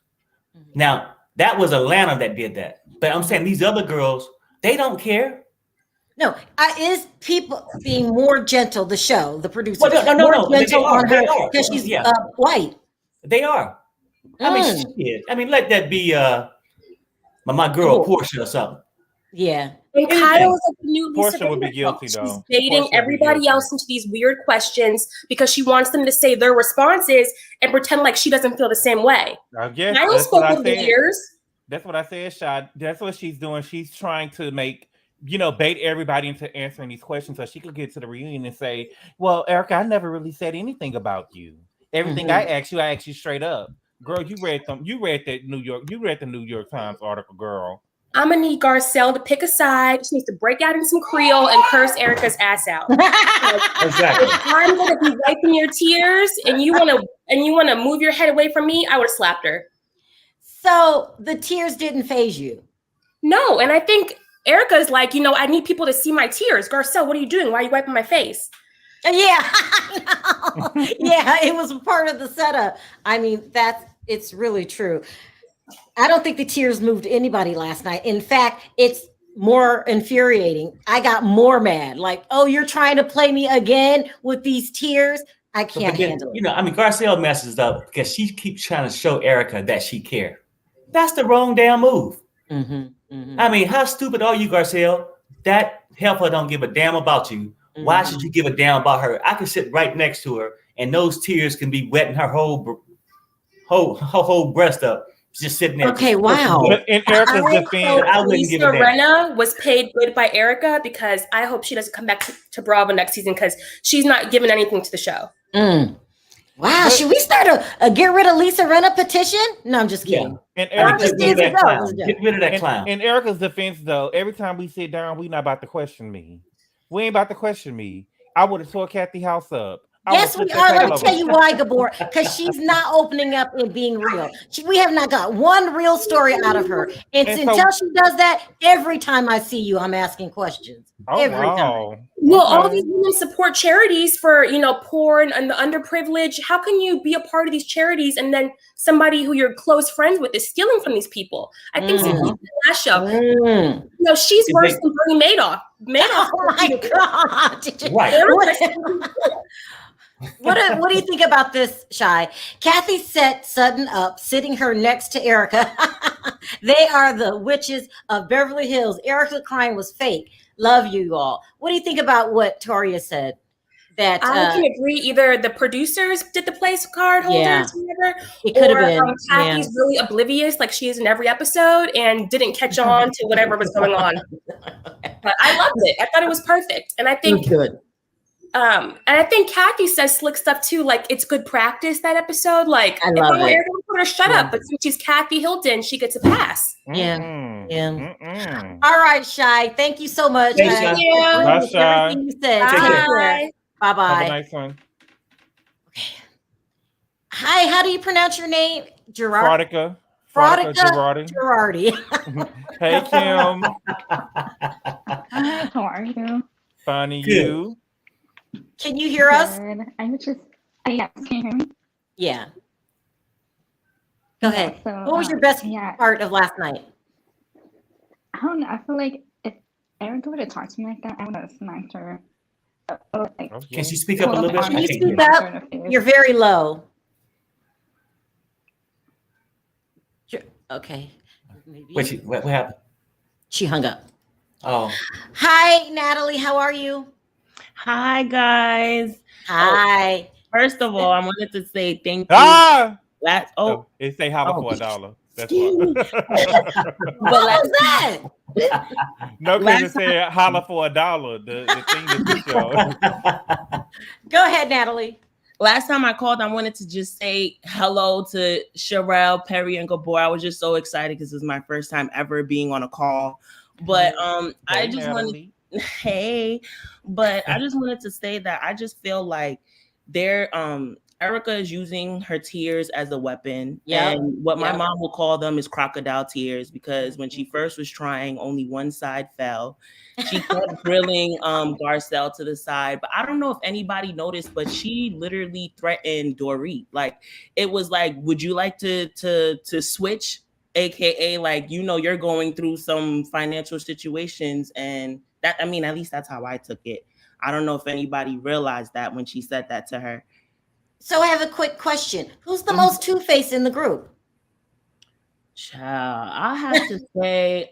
Mm-hmm. Now, that was Atlanta that did that, but I'm saying these other girls, they don't care. No, is people being more gentle? The show, the producer, no, gentle on her because she's white. They are. I mean, she is. I mean, let that be my girl Portia or something. Yeah. And Kyle is like the new Lisa Portia would be Rinna. guilty, She's though. baiting Portia would be everybody guilty. else into these weird questions because she wants them to say their responses and pretend like she doesn't feel the same way. I guess Kyle that's what spoke I over the said. years. That's what I said, Shad. That's what she's doing. She's trying to make, bait everybody into answering these questions so she could get to the reunion and say, well, Erika, I never really said anything about you. Everything I asked you straight up. Girl, you read the New York Times article, girl. I'm gonna need Garcelle to pick a side. She needs to break out in some Creole and curse Erika's ass out. Exactly. If I'm gonna be wiping your tears and you wanna move your head away from me, I would have slapped her. So the tears didn't phase you. No, and I think Erika's like, I need people to see my tears. Garcelle, what are you doing? Why are you wiping my face? Yeah, I know. Yeah, it was part of the setup. I mean, it's really true. I don't think the tears moved anybody last night. In fact, it's more infuriating. I got more mad. Like, oh, you're trying to play me again with these tears? I can't handle it. Garcelle messes up because she keeps trying to show Erika that she cares. That's the wrong damn move. I mean, how stupid are you, Garcelle? That heifer don't give a damn about you. Why should you give a damn about her? I can sit right next to her, and those tears can be wetting her whole breast up. Just sitting there. Okay, wow. But in Erika's defense, I wouldn't give a Lisa damn. Rinna was paid good by Erika because I hope she doesn't come back to Bravo next season because she's not giving anything to the show. Wow, should we start a get rid of Lisa Rinna petition? No, I'm just kidding. And Get rid of that clown. In Erika's defense, though, every time we sit down, we not about to question me. We ain't about to question me. I would have tore Kathy house up. Yes, we are. Let me tell you why, Gabor. Because she's not opening up and being real. We have not got one real story out of her. And until she does that, every time I see you, I'm asking questions. Every time. Well, all these women support charities for, poor and the underprivileged. How can you be a part of these charities and then somebody who you're close friends with is stealing from these people? I think the last show. She's worse than Bernie Madoff. Oh my God. Right. What do you think about this, Shy? Kathy set Sutton up, sitting her next to Erika. They are the witches of Beverly Hills. Erika crying was fake. Love you all. What do you think about what Toria said? That I can agree. Either the producers did the place card holders, whatever, it could have been. Kathy's really oblivious, like she is in every episode, and didn't catch on to whatever was going on. But I loved it. I thought it was perfect, and I think good. And I think Kathy says slick stuff too, like it's good practice that episode. Like I love it. Everyone told her shut up, but since she's Kathy Hilton, she gets a pass. Yeah. All right, Shy. Thank you so much. Thank you. Bye, Shy. Everything you said. Bye. Bye. Have a nice one. Okay. Hi. How do you pronounce your name? Gerard. Fraudica Girardi. Hey, Kim. Hi, how are you? Funny you. Can you hear us? Good. I was just, yes, can you hear me? Yeah. Go ahead. So, what was your best part of last night? I don't know. I feel like if Erika would have talked to me like that, I would have smacked her. Can she speak up a little bit? Can you speak up? You're very low. Okay. Maybe. Wait, what happened? She hung up. Oh. Hi, Natalie. How are you? Hi, guys. Hi. First of all, I wanted to say thank you. It say holla for $1. That's what. What was that? No, because it said holla for $1. The thing that you show. Go ahead, Natalie. Last time I called, I wanted to just say hello to Sherelle, Perry, and Gabor. I was just so excited because this is my first time ever being on a call. But I just wanted. But I just wanted to say that I just feel like Erika is using her tears as a weapon. And what my mom will call them is crocodile tears, because when she first was trying, only one side fell. She kept drilling Garcelle to the side. But I don't know if anybody noticed, but she literally threatened Dorit. Like, it was like, would you like to switch? AKA, like, you're going through some financial situations, and that, I mean, at least that's how I took it. I don't know if anybody realized that when she said that to her. So I have a quick question. Who's the most two-faced in the group? Child, I have to say,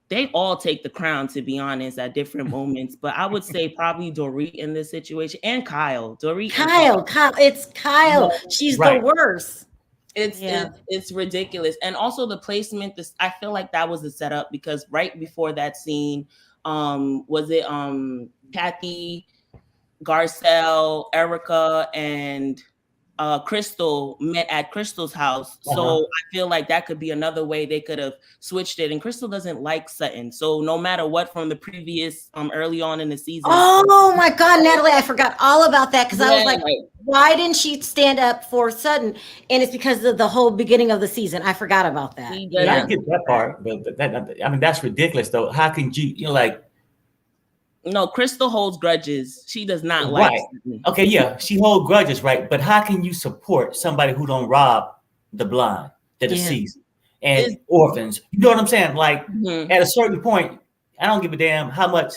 they all take the crown, to be honest, at different moments. But I would say probably Dorit in this situation and Kyle. Kyle, it's Kyle. She's the worst. It's ridiculous. And also the placement, I feel like that was a setup, because right before that scene, was it Kathy, Garcelle, Erika, and Crystal met at Crystal's house. So I feel like that could be another way they could have switched it. And Crystal doesn't like Sutton. So no matter what, from the previous early on in the season. Oh my God, Natalie, I forgot all about that, because I was like, why didn't she stand up for Sutton? And it's because of the whole beginning of the season. I forgot about that. I get that part, but that's ridiculous though. How can you like? No, Crystal holds grudges. She does not like. Right. Okay, yeah, she holds grudges, right? But how can you support somebody who don't rob the blind, the deceased, and orphans? You know what I'm saying? Like at a certain point, I don't give a damn how much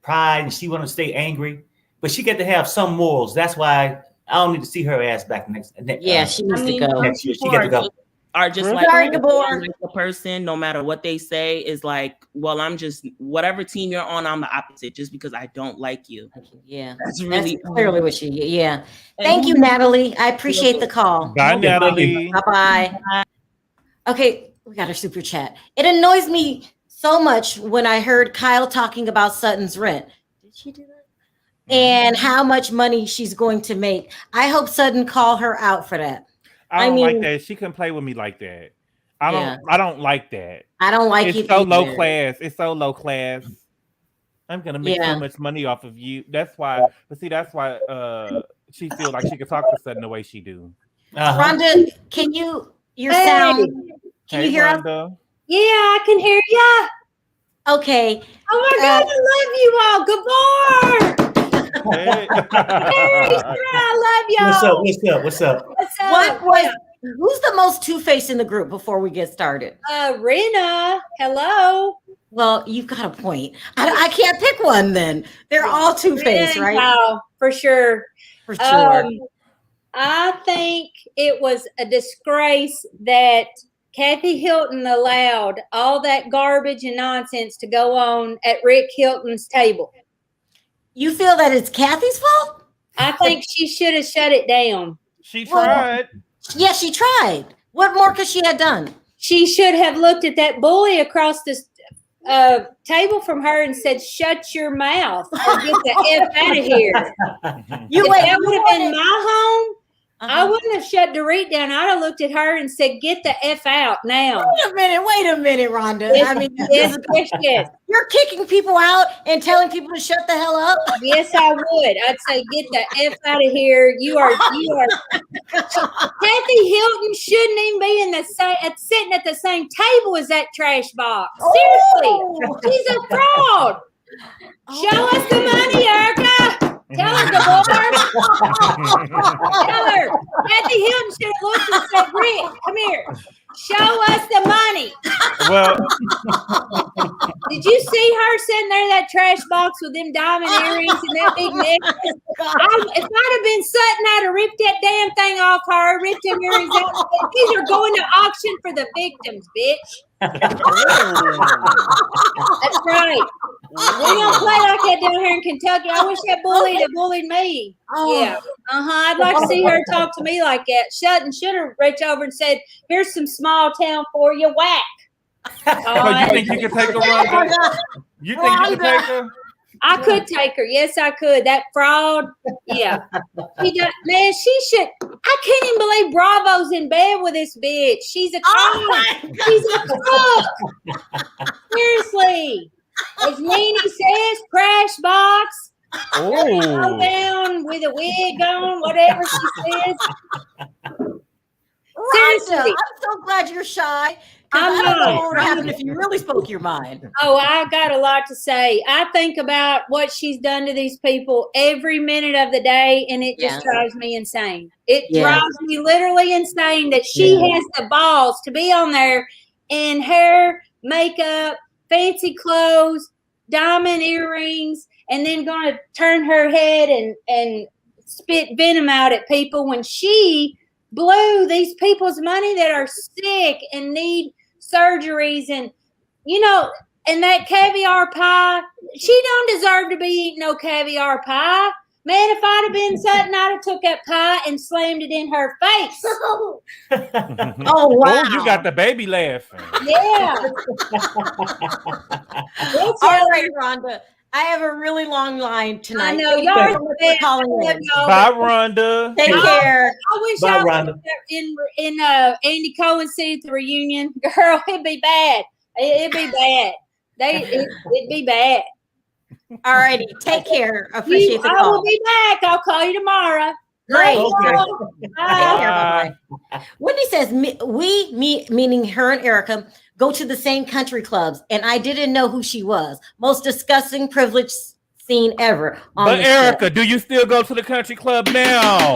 pride and she want to stay angry, but she get to have some morals. That's why I don't need to see her ass back next. She needs to go. Next year, she get to go. Are just like the person, no matter what they say, is like, well, I'm just whatever team you're on, I'm the opposite, just because I don't like you. Yeah, that's really clearly what she. Yeah, thank you, Natalie. I appreciate the call. Bye, Natalie. Bye. Okay, we got our super chat. It annoys me so much when I heard Kyle talking about Sutton's rent. Did she do that? And how much money she's going to make. I hope Sutton call her out for that. I don't like that. She can play with me like that. I don't like that. I don't like it. It's so low class. It's so low class. I'm gonna make so much money off of you. That's why. But see, that's why she feels like she can talk to Sutton the way she do. Rhonda, can you sound? Can you hear Rhonda? us? Yeah, I can hear you. Okay. Oh my God, I love you all. Good morning. Hey. I love y'all. What's up? Who's the most two-faced in the group before we get started? Rena. Hello. Well, you've got a point. I can't pick one then. They're all two-faced, right? Oh, for sure. For sure. I think it was a disgrace that Kathy Hilton allowed all that garbage and nonsense to go on at Rick Hilton's table. You feel that it's Kathy's fault? I think she should have shut it down. She tried. Yeah, she tried. What more could she have done? She should have looked at that bully across the table from her and said, "Shut your mouth or get the F out of here." If that would have been my home, I wouldn't have shut Dorit down. I'd have looked at her and said, "Get the F out now." Wait a minute, Rhonda. Yes, I mean, yes. You're kicking people out and telling people to shut the hell up? Yes, I would. I'd say, "Get the F out of here." You are. Kathy Hilton shouldn't even be in the sitting at the same table as that trash box. Seriously, she's a fraud. Show us the money, Erica. Tell her, Tell her. Kathy Hilton should have looked and said, "Rick, come here. Show us the money." Well, did you see her sitting there in that trash box with them diamond earrings and that big necklace? If I'd have been Sutton, I'd have ripped that damn thing off her, ripped them earrings out. These are going to auction for the victims, bitch. That's right. We don't play like that down here in Kentucky. I wish that bully had bullied me. Yeah. I'd like to see her talk to me like that. Sutton should have reached over and said, "Here's some small town for you." Whack. So you think you can take her, Rhonda? You think you can take her? I could take her. Yes, I could. That fraud. Yeah. Man, she should. I can't even believe Bravo's in bed with this bitch. She's a crook. She's a crook. Seriously. As Nene says, crash box. Oh. Down with a wig on, whatever she says. Rhonda, I'm so glad you're shy. I don't know what would happen if you really spoke your mind. Oh, I got a lot to say. I think about what she's done to these people every minute of the day, and it just drives me insane. It drives me literally insane that she has the balls to be on there in hair, makeup, fancy clothes, diamond earrings, and then going to turn her head and spit venom out at people when she blew these people's money that are sick and need surgeries and you know, and that caviar pie, she don't deserve to be eating no caviar pie. Man, if I'd have been Sutton, I'd have took that pie and slammed it in her face. Oh, wow. Oh, you got the baby laughing. Yeah. All right, Rhonda. I have a really long line tonight. I know. Y'all are calling in. Bye, Rhonda. Take care. I wish Bye, I was Rhonda. in Andy Cohen's seat at the reunion. Girl, it'd be bad. It'd be bad. It'd be bad. All righty. Take care. Appreciate the call. I will be back. I'll call you tomorrow. Great. Okay. Take care. Bye-bye. Wendy says, meaning her and Erika, go to the same country clubs, and I didn't know who she was. Most disgusting, privileged scene ever. But Erika, do you still go to the country club now?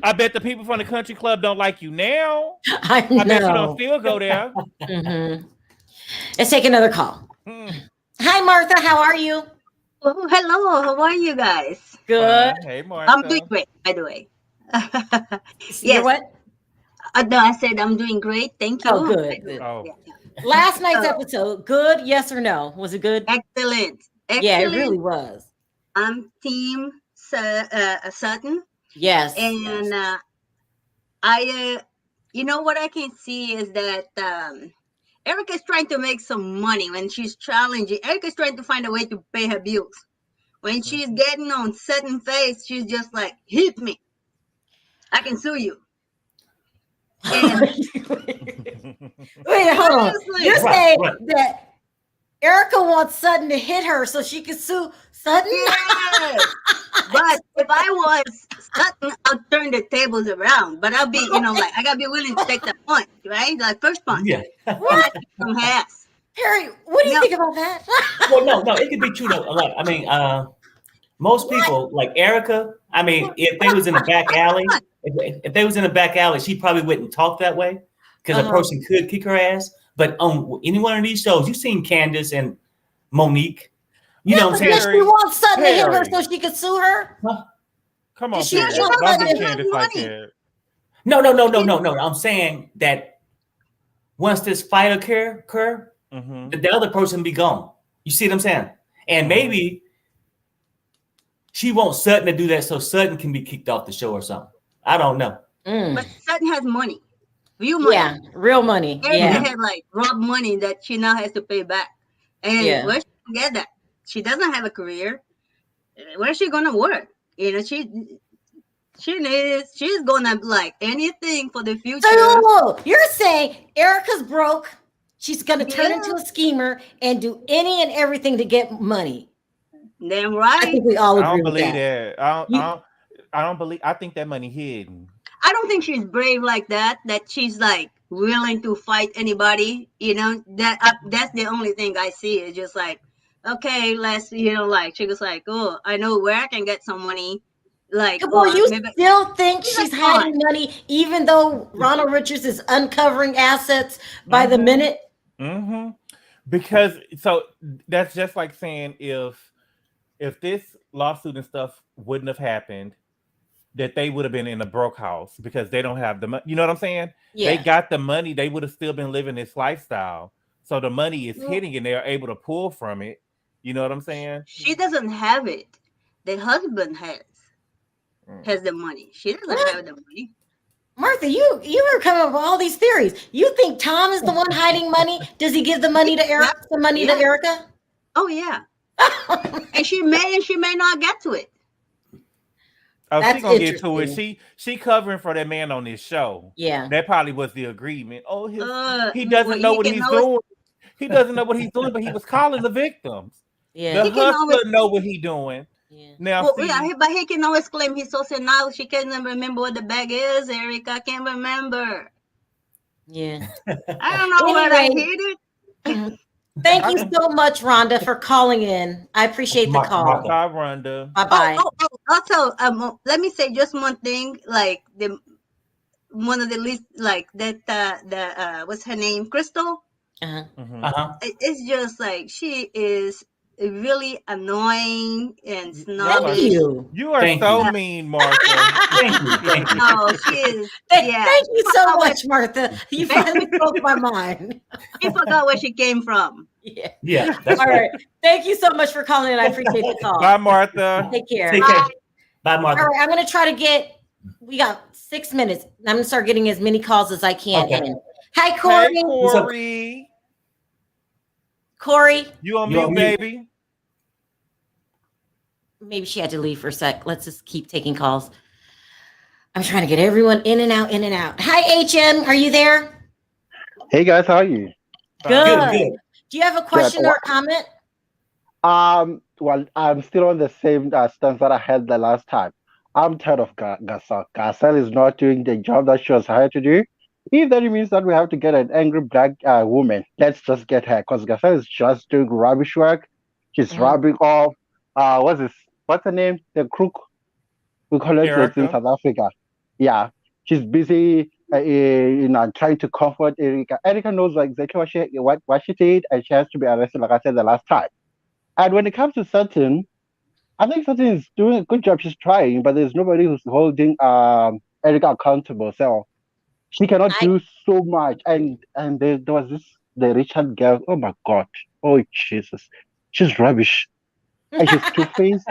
I bet the people from the country club don't like you now. I know. I bet you don't still go there. Mm-hmm. Let's take another call. Hi, Martha. How are you? Oh, hello. How are you guys? Good. Hey, Martha. I'm doing great, by the way. Yes. What? No, I said I'm doing great. Thank you. Oh, good. Oh. Yeah. Last night's episode, good? Yes or no? Was it good? Excellent. Yeah, it really was. I'm team Sutton. Yes. And I, you know what I can see is that Erika's trying to make some money when she's challenging. Erika's trying to find a way to pay her bills. When she's getting on Sutton's face, she's just like, hit me. I can sue you. And Wait, hold on. You're saying that Erika wants Sutton to hit her so she can sue Sutton? Yes. But if I was Sutton, I'll turn the tables around. But I'll be, you know, like, I gotta be willing to take that punch, right? Like, first punch. Yeah. What? Some ass. Harry, what do you think about that? Well, no, it could be true though. Like, I mean, most people, like Erika, I mean, if they was in the back alley, if they was in the back alley, she probably wouldn't talk that way because a person could kick her ass. But on any one of these shows, you've seen Candace and Monique. You know what I'm saying? She wants Sutton to hit her so she can sue her? Huh? Come on, She Candace. wants Don't Sutton do to Candace like that. No. I'm saying that once this fight occur, the other person be gone. You see what I'm saying? And maybe she wants Sutton to do that so Sutton can be kicked off the show or something. I don't know. But Sutton has money. Real money. Yeah, real money. Erika had like robbed money that she now has to pay back. And where she can get that? She doesn't have a career. Where's she gonna work? You know, she's gonna like anything for the future. So you're saying Erika's broke. She's gonna turn into a schemer and do any and everything to get money. Damn right. I think we all agree I don't with believe that. I don't believe. I think that money hidden. I don't think she's brave like that. That she's like willing to fight anybody. You know, that's the only thing I see. Is just like, okay, let's, you know, like she was like, oh, I know where I can get some money. Like, well, you still think she's hiding money, even though Ronald Richards is uncovering assets by the minute? Because so that's just like saying if this lawsuit and stuff wouldn't have happened, that they would have been in a broke house because they don't have the money. You know what I'm saying? Yeah. They got the money. They would have still been living this lifestyle. So the money is hitting and they're able to pull from it. You know what I'm saying? She doesn't have it. The husband has the money. She doesn't have the money. Martha, you were coming up with all these theories. You think Tom is the one hiding money? Does he give the money to Erika? The money to Erika? Oh yeah. And she may not get to it. Oh, she gonna get to it. She covering for that man on this show. Yeah, that probably was the agreement. Oh, he doesn't know what he's doing. He doesn't know what he's doing, but he was calling the victims. Yeah, the hustler know what he's doing. Yeah. Now, but he can always claim he's so senile. She can't remember what the bag is. Erika, I can't remember. Yeah, I don't know where I hid it. Thank you so much, Rhonda, for calling in. I appreciate the call. Bye, Rhonda. Bye-bye. Also, let me say just one thing. Like one of the least, like that. What's her name? Crystal. It's just like she is really annoying and snobbish. You are so mean, Martha. Thank you. No, she is. Thank you so much, Martha. You finally broke my mind. You forgot where she came from. Yeah. All right. Thank you so much for calling in. I appreciate the call. Bye, Martha. Take care. Take care. Bye, Martha. All right. I'm going to try to get. We got 6 minutes. I'm going to start getting as many calls as I can in. Hi, Corey. Hey, Corey. Corey. You on mute, baby? Maybe she had to leave for a sec. Let's just keep taking calls. I'm trying to get everyone in and out, in and out. Hi, HM. Are you there? Hey, guys. How are you? Good. Do you have a question or a comment? Well, I'm still on the same stance that I had the last time. I'm tired of Garcelle. Garcelle is not doing the job that she was hired to do. If that means that we have to get an angry black woman, let's just get her, because Garcelle is just doing rubbish work. She's rubbing off. What's her name? The crook. We call her in South Africa. Yeah, she's busy, trying to comfort Erika. Erika knows exactly what she did, and she has to be arrested, like I said the last time. And when it comes to Sutton, I think Sutton is doing a good job. She's trying, but there's nobody who's holding Erika accountable. So she cannot do so much. And there was the Richard girl. Oh my God! Oh Jesus! She's rubbish. And she's two-faced.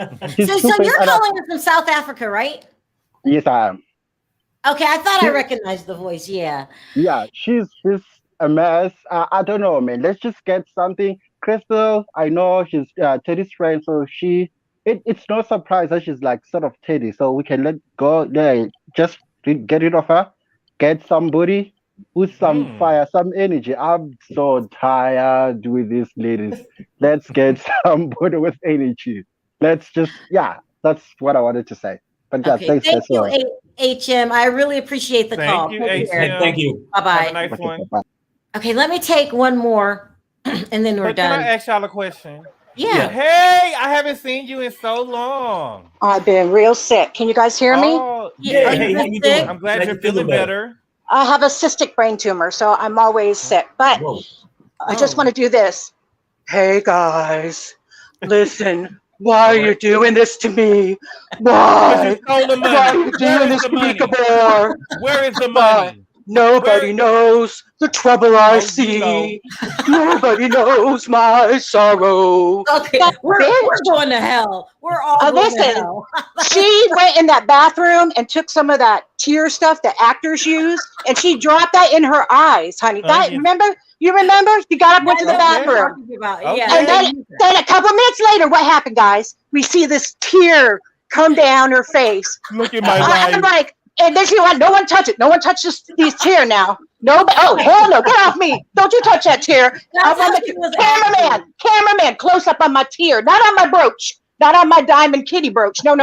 So you're calling her from South Africa, right? Yes, I am. Okay, I thought I recognized the voice. Yeah. Yeah, she's a mess. I don't know, man. Let's just get something. Crystal, I know she's Teddy's friend, so it's no surprise that she's like sort of Teddy. So we can let go. Just get rid of her. Get somebody with some fire, some energy. I'm so tired with these ladies. Let's get somebody with energy. Let's just, that's what I wanted to say. But yeah, thanks. Thank you, HM. I really appreciate the call. Thank you, HM. Thank you. Bye-bye. Have a nice one. Okay, let me take one more, and then we're done. Can I ask y'all a question? Yeah. Hey, I haven't seen you in so long. I've been real sick. Can you guys hear me? Oh, Yeah. Hey, how you doing? I'm glad you're feeling better. I have a cystic brain tumor, so I'm always sick. But I just want to do this. Hey, guys, listen. Why are you doing this to me? Why? Why are you doing this to me, Gabor? Where is the money? Nobody knows the trouble I see. Nobody knows my sorrow. Okay, we're going to hell. We're all going to hell. She went in that bathroom and took some of that tear stuff that actors use, and she dropped that in her eyes, honey. Remember? You remember? You got up, went to the bathroom. And then a couple minutes later, what happened, guys? We see this tear come down her face. Look at my life. I'm like, and then she went, no one touch it. No one touch these tear now. Nobody. Oh, hell no. Get off me. Don't you touch that tear. I'm on the cameraman, close up on my tear, not on my brooch. Not on my diamond kitty brooch. No.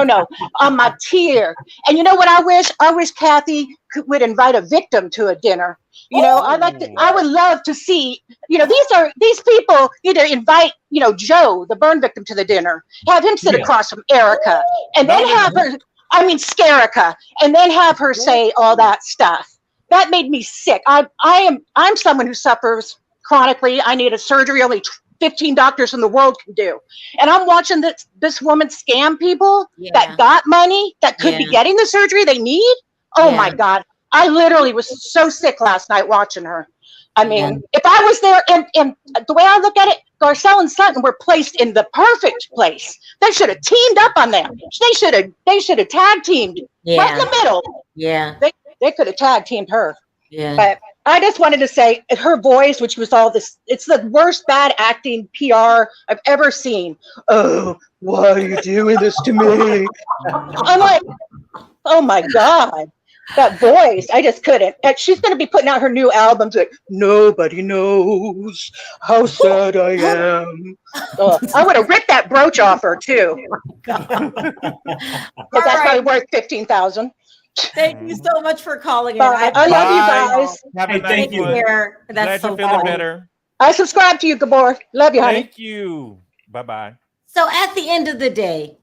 On my tear. And you know what I wish? I wish Kathy would invite a victim to a dinner. I would love to see, these people either invite, Joe, the burn victim, to the dinner, have him sit across from Erika, and then have her, Scarica, and then have her say all that stuff. That made me sick. I'm someone who suffers chronically. I need a surgery only 15 doctors in the world can do. And I'm watching this woman scam people that got money, that could be getting the surgery they need. Oh my God. I literally was so sick last night watching her. I mean, if I was there, and the way I look at it, Garcelle and Sutton were placed in the perfect place. They should have teamed up on them. They should have tag teamed right in the middle. Yeah. They could have tag teamed her. Yeah. But I just wanted to say her voice, which was all this, it's the worst bad acting PR I've ever seen. Oh, why are you doing this to me? I'm like, oh my God. That voice, I just couldn't. And she's going to be putting out her new albums like, nobody knows how sad I am. I would have ripped that brooch off her too. Because that's probably worth $15,000. Thank you so much for calling in. I love you guys. Have a nice Thank you. That's glad so you're feeling fun. better. I subscribe to you, Gabor. Love you, honey. Thank you. Bye-bye. So at the end of the day,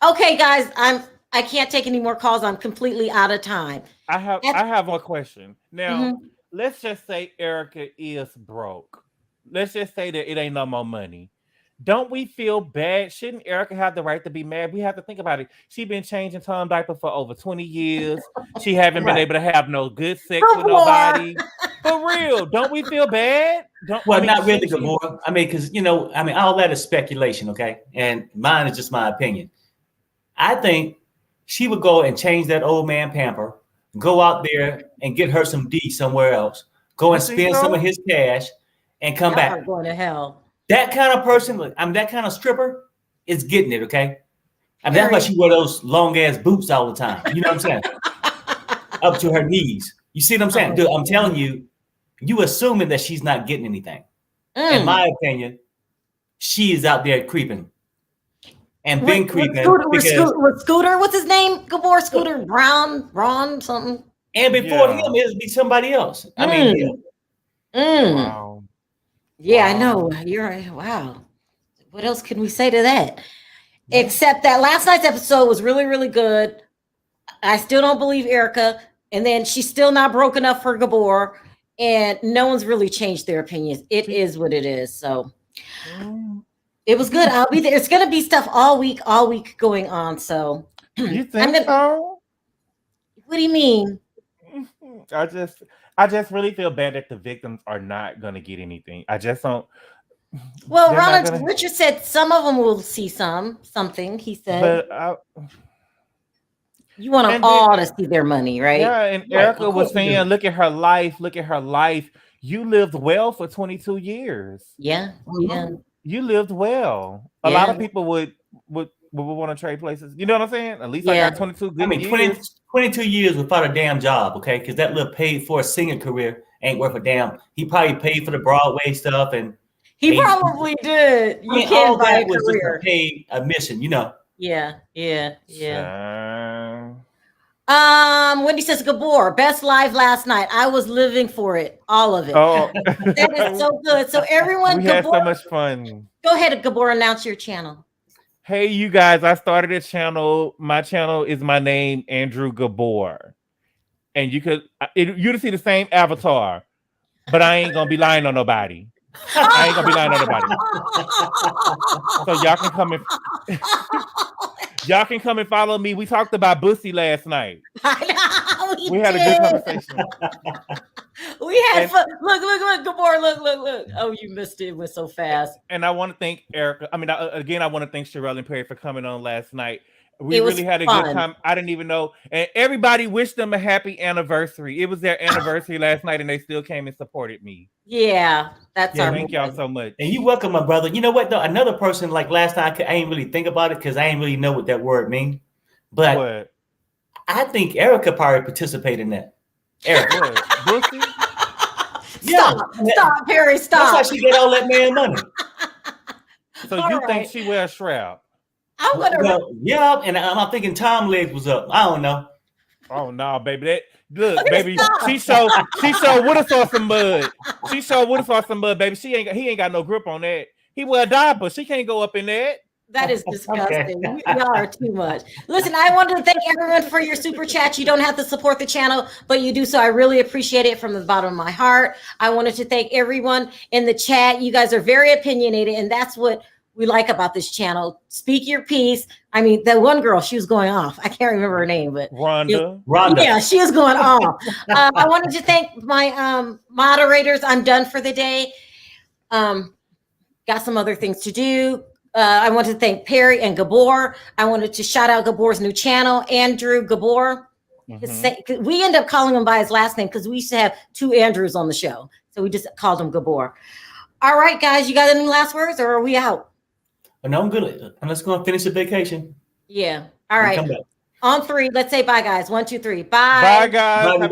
okay, guys, I can't take any more calls. I'm completely out of time. I have one question. Now, let's just say Erika is broke. Let's just say that it ain't no more money. Don't we feel bad? Shouldn't Erika have the right to be mad? We have to think about it. She's been changing Tom diaper for over 20 years. She haven't been able to have no good sex with nobody. For real, don't we feel bad? Not really, Gabor. I mean, because all that is speculation, okay? And mine is just my opinion. I think she would go and change that old man pamper, go out there and get her some D somewhere else, go and spend some of his cash, and come back. Y'all are going to hell. That kind of person, that kind of stripper is getting it, okay? I mean, that's why she wear those long ass boots all the time. You know what I'm saying? Up to her knees. You see what I'm saying? Dude, I'm telling you, you assuming that she's not getting anything. In my opinion, she is out there creeping. And been creeping. With Scooter, what's his name? Gabor Scooter Braun, something. And before him, it'll be somebody else. I mean, wow. Yeah, I know. You're right. Wow. What else can we say to that? Except that last night's episode was really, really good. I still don't believe Erika. And then she's still not broken up for Gabor. And no one's really changed their opinions. It is what it is. So it was good. I'll be there. It's gonna be stuff all week going on. So you think so? What do you mean? I just really feel bad that the victims are not gonna get anything. I just don't. Well, Ronald Richard said some of them will see something. He said, but you want them all to see their money, right? Yeah, and Erika was saying, look at her life. You lived well for 22 years. Yeah. You lived well. A lot of people would want to trade places. You know what I'm saying? At least I got 22 good years. 22 years without a damn job, okay? Because that little paid for a singing career ain't worth a damn. He probably paid for the Broadway stuff, and he probably did. You can't buy a career. Just a paid admission, Yeah. Wendy says, Gabor, best live last night. I was living for it, all of it. Oh, that is so good. So everyone, we had so much fun. Go ahead, Gabor, announce your channel. Hey, you guys! I started a channel. My channel is my name, Andrew Gabor, and you can see the same avatar, but I ain't gonna be lying on nobody. I ain't gonna be lying on nobody. So y'all can come and follow me. We talked about Bussy last night. We had a good conversation. We had fun. Look, Gabor, look. Oh, you missed it. It went so fast. And I want to thank Erika. I want to thank Sherelle and Perry for coming on last night. We really had a good time. I didn't even know. And everybody wished them a happy anniversary. It was their anniversary last night, and they still came and supported me. Yeah, thank y'all so much. And you welcome, my brother. You know what, though? Another person, like last night, I ain't really think about it because I ain't really know what that word means. But I think Erika probably participated in that. Erika. Stop, Perry, stop. That's why she get all that man money. So you think she wears a shroud? And I'm thinking Tom Legs was up. I don't know. Oh no, baby. Baby, she showed Wood saw some mud. She showed Wood saw some mud, baby. He ain't got no grip on that. He wear a diaper. She can't go up in that. That is disgusting. Y'all are too much. Listen, I wanted to thank everyone for your super chat. You don't have to support the channel, but you do so. I really appreciate it from the bottom of my heart. I wanted to thank everyone in the chat. You guys are very opinionated, and that's what we like about this channel. Speak your piece. I mean, that one girl, she was going off. I can't remember her name, but Rhonda. Yeah, she was going off. I wanted to thank my moderators. I'm done for the day. Got some other things to do. I want to thank Perry and Gabor. I wanted to shout out Gabor's new channel, Andrew Gabor. We end up calling him by his last name because we used to have two Andrews on the show. So we just called him Gabor. All right, guys, you got any last words or are we out? No, I'm good. Let's go and finish the vacation. Yeah. All right. On 3, let's say bye, guys. 1, 2, 3. Bye. Bye, guys. Bye,